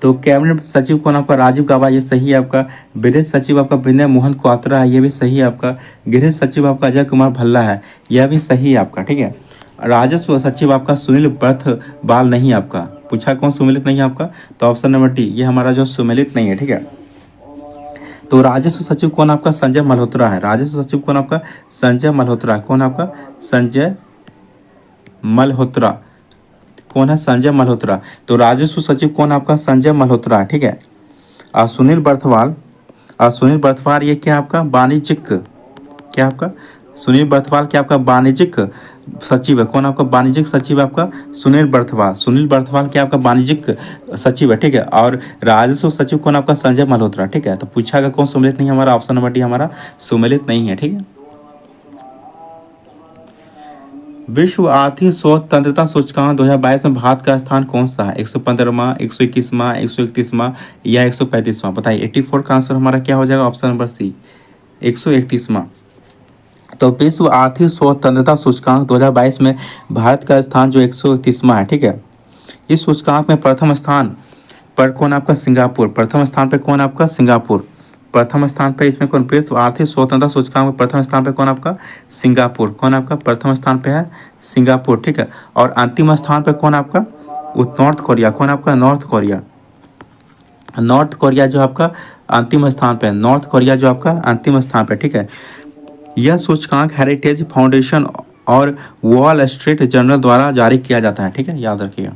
तो कैबिनेट सचिव कौन आपका? राजीव गाबा, ये सही है आपका। विदेश सचिव आपका विनय मोहन क्वात्रा है, ये भी सही है आपका। गृह सचिव आपका अजय कुमार भल्ला है, यह भी सही है आपका, ठीक है। राजस्व सचिव आपका सुनील बर्थवाल नहीं आपका। पूछा कौन सम्मिलित नहीं है आपका? तो ऑप्शन नंबर डी, ये हमारा जो सम्मिलित नहीं है, ठीक है। तो राजस्व सचिव कौन आपका? संजय मल्होत्रा है। राजस्व सचिव कौन आपका? संजय मल्होत्रा। कौन आपका? संजय मल्होत्रा। कौन है? संजय मल्होत्रा। तो राजस्व सचिव कौन आपका? संजय मल्होत्रा, ठीक है। और सुनील बर्थवाल ये क्या आपका? वाणिज्यिक, क्या आपका? सुनील बर्थवाल क्या आपका? वाणिज्यिक सचिव है। कौन आपका? वाणिज्यिक सचिव आपका सुनील बर्थवाल क्या आपका? वाणिज्यिक सचिव है, ठीक है। और राजस्व सचिव कौन आपका? संजय मल्होत्रा, ठीक है। तो पूछा गया कौन सम्मिलित नहीं है? हमारा ऑप्शन नंबर डी हमारा सम्मिलित नहीं है, ठीक है। विश्व आर्थिक स्वतंत्रता सूचकांक 2022 में भारत का स्थान कौन सा है? 115वां, 121वां, 131वां या 135वां? बताइए। 84 का आंसर हमारा क्या हो जाएगा? ऑप्शन नंबर सी, 131वां। तो विश्व आर्थिक स्वतंत्रता सूचकांक 2022 में भारत का स्थान जो 131वां है, ठीक है। इस सूचकांक में प्रथम स्थान पर कौन आपका? सिंगापुर। प्रथम स्थान पर कौन आपका? सिंगापुर। प्रथम स्थान पे इसमें कौन, विश्व आर्थिक स्वतंत्रता सूचकांक में प्रथम स्थान पे कौन आपका, सिंगापुर। कौन आपका प्रथम स्थान पे है, सिंगापुर, ठीक है। और अंतिम स्थान पे कौन आपका, नॉर्थ कोरिया। कौन आपका, नॉर्थ कोरिया। नॉर्थ कोरिया जो आपका अंतिम स्थान पे है, नॉर्थ कोरिया जो आपका अंतिम स्थान पे, ठीक है। यह सूचकांक हेरिटेज फाउंडेशन और वॉल स्ट्रीट जर्नल द्वारा जारी किया जाता है, ठीक है, याद रखिएगा।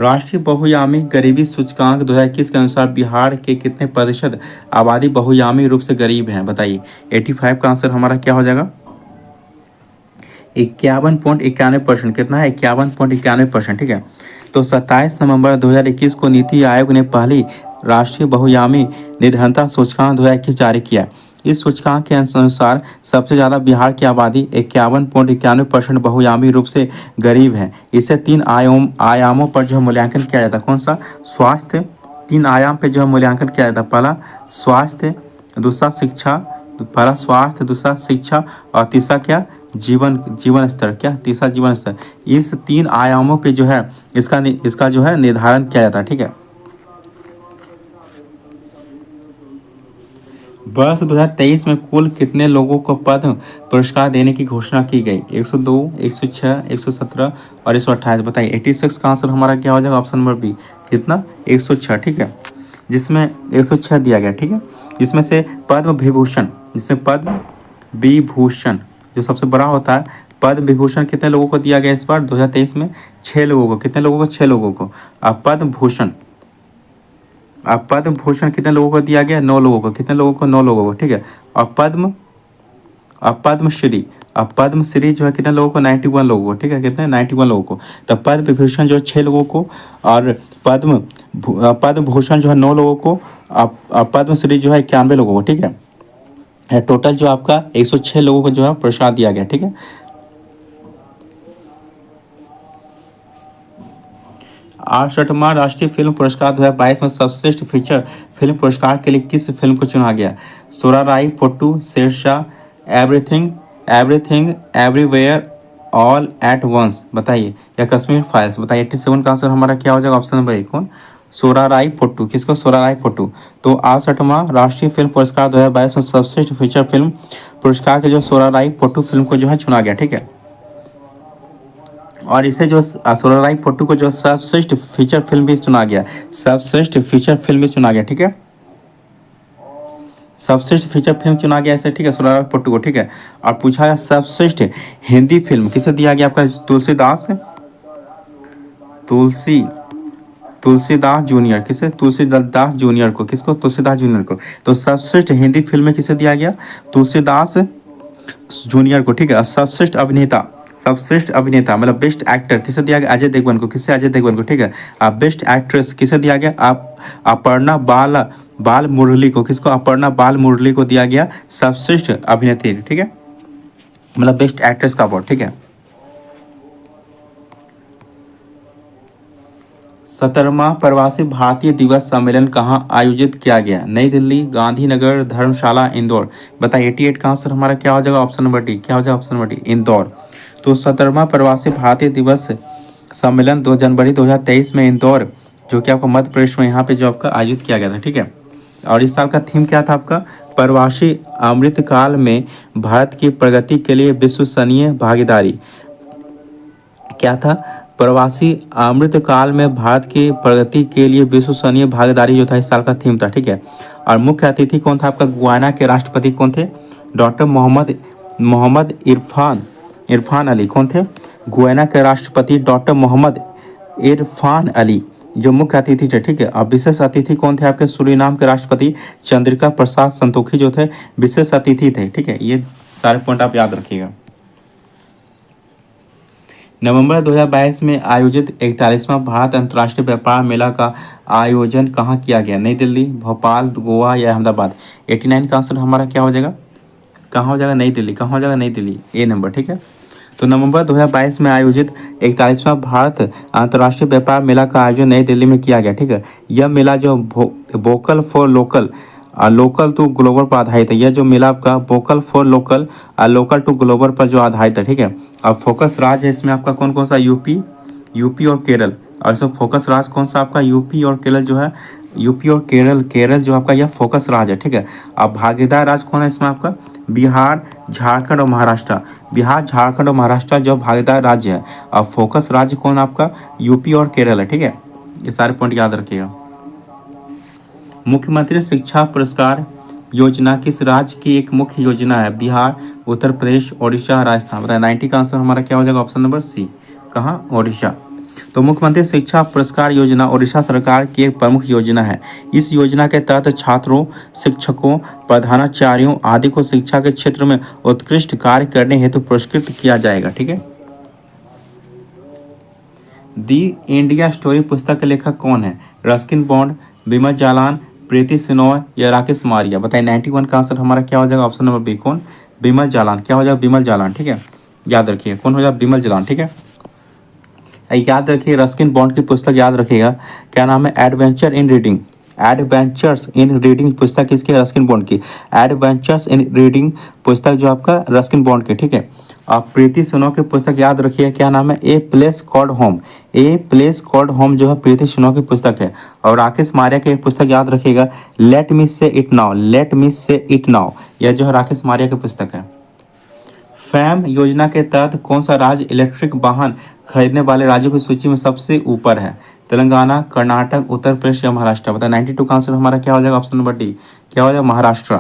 राष्ट्रीय बहुआयामी गरीबी सूचकांक 2021 के अनुसार बिहार के कितने प्रतिशत आबादी बहुआयामी रूप से गरीब हैं, बताइए। 85 का आंसर हमारा क्या हो जाएगा, 51.91%। कितना है, 51.91%, ठीक है। तो 27 नवंबर 2021 को नीति आयोग ने पहली राष्ट्रीय बहुआयामी निर्धनता सूचकांक 2021 जारी किया। इस सूचकांक के अनुसार सबसे ज़्यादा बिहार की आबादी 51.91% बहुआयामी रूप से गरीब है। इसे 3 आयामों पर जो है मूल्यांकन किया जाता है। कौन सा, स्वास्थ्य। 3 आयाम पे जो है मूल्यांकन किया जाता है। पहला स्वास्थ्य, दूसरा शिक्षा, पहला स्वास्थ्य, दूसरा शिक्षा और तीसरा क्या, जीवन स्तर। क्या, तीसरा जीवन स्तर। इस 3 आयामों पे जो है इसका जो है निर्धारण किया जाता है, ठीक है। वर्ष 2023 में कुल कितने लोगों को पद्म पुरस्कार देने की घोषणा की गई, 102, 106, 117 और 128, बताइए। 86 का आंसर हमारा क्या हो जाएगा, ऑप्शन नंबर बी। कितना, 106, ठीक है। जिसमें 106 दिया गया, ठीक है। जिसमें से पद्म विभूषण, जिसमें पद्म विभूषण जो सबसे बड़ा होता है, पद्म विभूषण कितने लोगों को दिया गया इस बार 2023 में, 6 लोगों को। कितने लोगों को, 6 लोगों को। अब पद्म भूषण, अब पद्म भूषण कितने लोगों को दिया गया, 9 लोगों को। कितने लोगों को, 9 लोगों को, ठीक है। अब पद्मश्री, अब पद्मश्री जो है कितने लोगों को, 91 लोगों को, ठीक है। कितने, 91 लोगों को। तब पद्म विभूषण जो है 6 लोगों को और पद्म भूषण जो है 9 लोगों को, अब पद्मश्री जो है 91 लोगों को, ठीक है। टोटल जो आपका 106 लोगों को जो है पुरस्कार दिया गया, ठीक है। 68वां राष्ट्रीय फिल्म पुरस्कार 2022 में सर्वश्रेष्ठ फीचर फिल्म पुरस्कार के लिए किस फिल्म को चुना गया, Soorarai Pottru, Shershaah, everything everywhere all at once, बताइए, या कश्मीर फाइल्स, बताइए। 87 का आंसर हमारा क्या हो जाएगा, ऑप्शन नंबर 1। कौन, सोराराई पोट्टू। किसको, सोराराई पोट्टू। तो 68वां राष्ट्रीय फिल्म पुरस्कार 2022 में सर्वश्रेष्ठ फीचर फिल्म पुरस्कार के जो सोराराई पोट्टू फिल्म को जो है चुना गया, ठीक है। और इसे जो सोराराई पोट्टू को जो सर्वश्रेष्ठ फीचर फिल्म भी चुना गया, सर्वश्रेष्ठ फीचर फिल्म भी चुना गया, ठीक है। सर्वश्रेष्ठ फीचर फिल्म चुना गया ऐसे, ठीक है, सोराराई पोट्टू को, ठीक है। और पूछा गया सर्वश्रेष्ठ हिंदी फिल्म किसे दिया गया, आपका तुलसीदास जूनियर। किसे, तुलसीदास जूनियर को। किसको, तुलसीदास जूनियर को। तो सर्वश्रेष्ठ हिंदी फिल्म में किसे दिया गया, तुलसीदास जूनियर को, ठीक है। सर्वश्रेष्ठ अभिनेता, सर्वश्रेष्ठ अभिनेता मतलब बेस्ट एक्टर किसे दिया गया, अजय देवगन को। किसे, अजय देवगन को, ठीक है। अब बेस्ट एक्ट्रेस किसे दिया गया, आप अपर्णा बाल मुरली को। किसको, अपर्णा बाल मुरली को दिया गया सर्वश्रेष्ठ अभिनेत्री, ठीक है, मतलब बेस्ट एक्ट्रेस का अवार्ड, ठीक है। 17वां प्रवासी भारतीय दिवस सम्मेलन कहाँ आयोजित किया गया, नई दिल्ली, गांधीनगर, धर्मशाला, इंदौर, बताइए। 88 का आंसर हमारा क्या हो जाएगा, ऑप्शन नंबर डी। क्या हो जाएगा, ऑप्शन नंबर डी, इंदौर। तो 17वां प्रवासी भारतीय दिवस सम्मेलन 2 जनवरी 2023 में इंदौर जो कि आपका मध्य प्रदेश में यहाँ पे जो आपका आयोजित किया गया था, ठीक है। और इस साल का थीम क्या था आपका, प्रवासी अमृतकाल में भारत की प्रगति के लिए विश्वसनीय भागीदारी। क्या था, प्रवासी अमृतकाल में भारत की प्रगति के लिए विश्वसनीय भागीदारी जो था इस साल का थीम था, ठीक है। और मुख्य अतिथि कौन था आपका, गुयाना के राष्ट्रपति कौन थे, डॉक्टर मोहम्मद इरफान अली। कौन थे, गुयाना के राष्ट्रपति डॉक्टर मोहम्मद इरफान अली जो मुख्य अतिथि थे, ठीक है। अब विशेष अतिथि कौन थे आपके, सूरीनाम के राष्ट्रपति चंद्रिका प्रसाद संतोखी जो थे विशेष अतिथि थे, ठीक है। ये सारे पॉइंट आप याद रखिएगा। नवंबर 2022 में आयोजित 41वां भारत अंतर्राष्ट्रीय व्यापार मेला का आयोजन कहाँ किया गया, नई दिल्ली, भोपाल, गोवा या अहमदाबाद। 89 का आंसर हमारा क्या हो जाएगा, कहाँ हो जाएगा, नई दिल्ली। कहाँ हो जाएगा, नई दिल्ली, ए नंबर, ठीक है। तो नवंबर 2022 में आयोजित 41वां भारत अंतर्राष्ट्रीय व्यापार मेला का आयोजन नई दिल्ली में किया गया, ठीक है। यह मेला जो vocal for local to global पर आधारित है। यह जो मेला आपका vocal for local to global पर जो आधारित है, ठीक है। अब फोकस राज्य है इसमें आपका कौन कौन सा, यूपी और केरल। और इसमें फोकस राज्य कौन सा आपका, यूपी और केरल जो है यूपी और केरल, केरल जो आपका यह फोकस राज्य है, ठीक है। अब भागीदार राज्य कौन है इसमें आपका? बिहार, झारखंड और महाराष्ट्र। बिहार, झारखंड और महाराष्ट्र जो भागीदार राज्य है। अब फोकस राज्य कौन आपका? यूपी और केरल है, ठीक है। ये सारे पॉइंट याद रखिएगा। मुख्यमंत्री शिक्षा पुरस्कार योजना किस राज्य की एक मुख्य योजना है? बिहार, उत्तर प्रदेश, ओडिशा, राजस्थान। बताए 90 का आंसर हमारा क्या हो जाएगा? Option number C. कहाँ? ओडिशा। तो मुख्यमंत्री शिक्षा पुरस्कार योजना ओडिशा सरकार की एक प्रमुख योजना है। इस योजना के तहत छात्रों, शिक्षकों, प्रधानाचार्यों आदि को शिक्षा के क्षेत्र में उत्कृष्ट कार्य करने हेतु पुरस्कृत किया जाएगा, ठीक है। दी इंडिया स्टोरी पुस्तक के लेखक कौन है? रस्किन बॉन्ड, बिमल जालान, प्रीति सिनोय या राकेश मारिया। बताइए 91 का आंसर हमारा क्या हो जाएगा? Option number B. कौन? बिमल जालान। क्या हो जाएगा? बिमल जालान, ठीक है। याद रखिए कौन हो जाएगा? बिमल जालान, ठीक है। याद रखिए रस्किन बॉन्ड की पुस्तक याद रखिएगा, क्या नाम है? Adventure in reading. Adventures in reading पुस्तक किसकी? रस्किन बॉन्ड की। एडवेंचर्स इन रीडिंग पुस्तक जो आपका रस्किन बॉन्ड की, ठीक है। आप प्रीति सुनो की पुस्तक याद रखिए, क्या नाम है? A place called home. A place called home जो है प्रीति सुनो की पुस्तक है। और राकेश मारिया की एक पुस्तक याद रखिएगा, लेट मी से इट नाउ। लेट मी से इट नाउ, यह जो है राकेश मारिया की पुस्तक है। फैम योजना के तहत कौन सा राज्य इलेक्ट्रिक वाहन खरीदने वाले राज्यों की सूची में सबसे ऊपर है? तेलंगाना, कर्नाटक, उत्तर प्रदेश या महाराष्ट्र। बताए 92 का आंसर हमारा क्या हो जाएगा? Option number D. क्या हो जाएगा? महाराष्ट्र।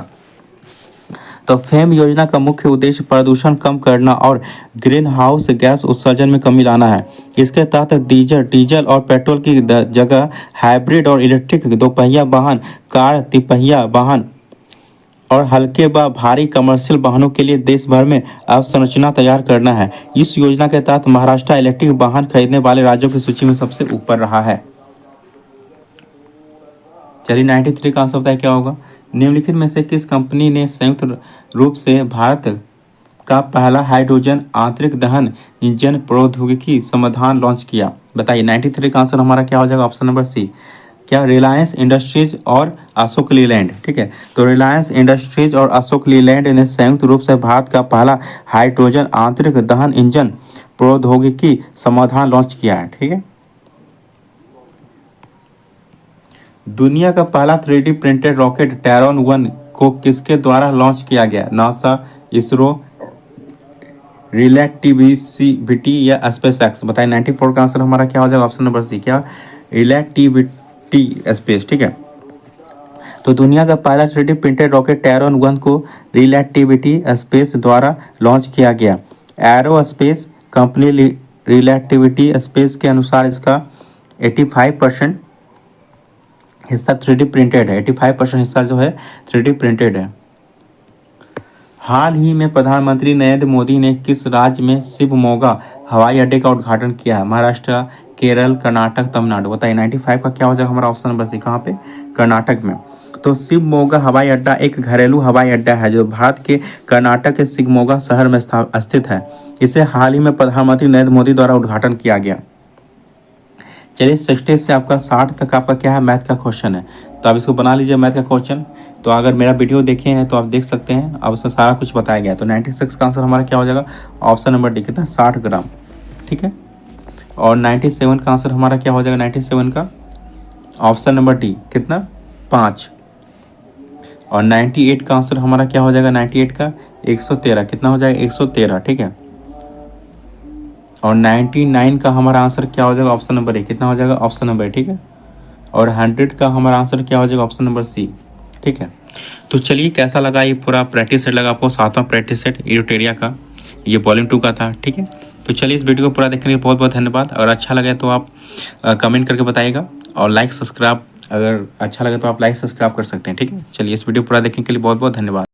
तो फेम योजना का मुख्य उद्देश्य प्रदूषण कम करना और ग्रीन हाउस गैस उत्सर्जन में कमी लाना है। इसके तहत डीजल और पेट्रोल की जगह हाइब्रिड और इलेक्ट्रिक दोपहिया वाहन, कार, तिपहिया वाहन और हल्के व भारी कमर्शियल वाहनों के लिए देश भर में अवसंरचना तैयार करना है। इस योजना के तहत महाराष्ट्र इलेक्ट्रिक वाहन खरीदने वाले राज्यों की सूची में सबसे ऊपर रहा है। चलिए 93 का आंसर बताइए क्या होगा? निम्नलिखित में से किस कंपनी ने संयुक्त रूप से भारत का पहला हाइड्रोजन आंतरिक दहन इंजन प्रौद्योगिकी समाधान लॉन्च किया? बताइए 93 का आंसर हमारा क्या हो जाएगा? ऑप्शन नंबर सी। क्या? रिलायंस इंडस्ट्रीज और अशोक लीलैंड, ठीक है। तो रिलायंस इंडस्ट्रीज और अशोक लीलैंड ने संयुक्त रूप से भारत का पहला हाइड्रोजन आंतरिक दहन इंजन प्रौद्योगिकी समाधान लॉन्च किया है, ठीक है। दुनिया का पहला 3D प्रिंटेड रॉकेट टैरोन 1 को किसके द्वारा लॉन्च किया गया? नासा, इसरो, रिलेटिविटी या स्पेस एक्स। बताइए 94 का आंसर हमारा क्या हो जाएगा? ऑप्शन नंबर सी। क्या? रिलेटिविटी स्पेस, ठीक है। तो दुनिया का पहला 3D प्रिंटेड रॉकेट टैरोन 1 को रिलेटिविटी स्पेस द्वारा लॉन्च किया गया। Arrow space company relativity space के अनुसार इसका 85% हिस्सा 3D प्रिंटेड है। 85% हिस्सा जो है 3D प्रिंटेड है। हाल ही में प्रधानमंत्री नरेंद्र मोदी ने किस राज्य में शिवमोगा हवाई अड्डे का उद्घाटन किया है? महाराष्ट्र, केरल, कर्नाटक, तमिलनाडु। बताइए 95 का क्या हो जाएगा हमारा? Option number C. कहाँ पे? कर्नाटक में। तो शिवमोगा हवाई अड्डा एक घरेलू हवाई अड्डा है जो भारत के कर्नाटक के शिवमोगा शहर में स्थित है। इसे हाल ही में प्रधानमंत्री नरेंद्र मोदी द्वारा उद्घाटन किया गया। चलिए 60 से आपका 60 तक आपका क्या है? मैथ का क्वेश्चन है। तो आप इसको बना लीजिए मैथ का क्वेश्चन। तो अगर मेरा वीडियो देखे हैं तो आप देख सकते हैं, अब उसमें सारा कुछ बताया गया है। तो 96 का आंसर हमारा क्या हो जाएगा? Option number D. कितना? 60 ग्राम, ठीक है। और 97 का आंसर हमारा क्या हो जाएगा? 97 का ऑप्शन नंबर डी। कितना? 5। और 98 का आंसर हमारा क्या हो जाएगा? 98 का 113। कितना हो जाएगा? 113, ठीक है। और 99 का हमारा आंसर क्या हो जाएगा? Option number A. कितना हो जाएगा? ऑप्शन नंबर ए, ठीक है। और 100 का हमारा आंसर क्या हो जाएगा? ऑप्शन नंबर सी, ठीक है। तो चलिए कैसा लगा ये पूरा प्रैक्टिस सेट? लगा आपको 7वां प्रैक्टिस सेट एरिथ्रिया का, ये वॉल्यूम 2 का था, ठीक है। तो चलिए इस वीडियो को पूरा देखने के लिए बहुत बहुत धन्यवाद। अगर अच्छा लगे तो आप कमेंट करके बताइएगा और लाइक सब्सक्राइब, अगर अच्छा लगे तो आप लाइक सब्सक्राइब कर सकते हैं, ठीक है। चलिए इस वीडियो पूरा देखने के लिए बहुत बहुत धन्यवाद।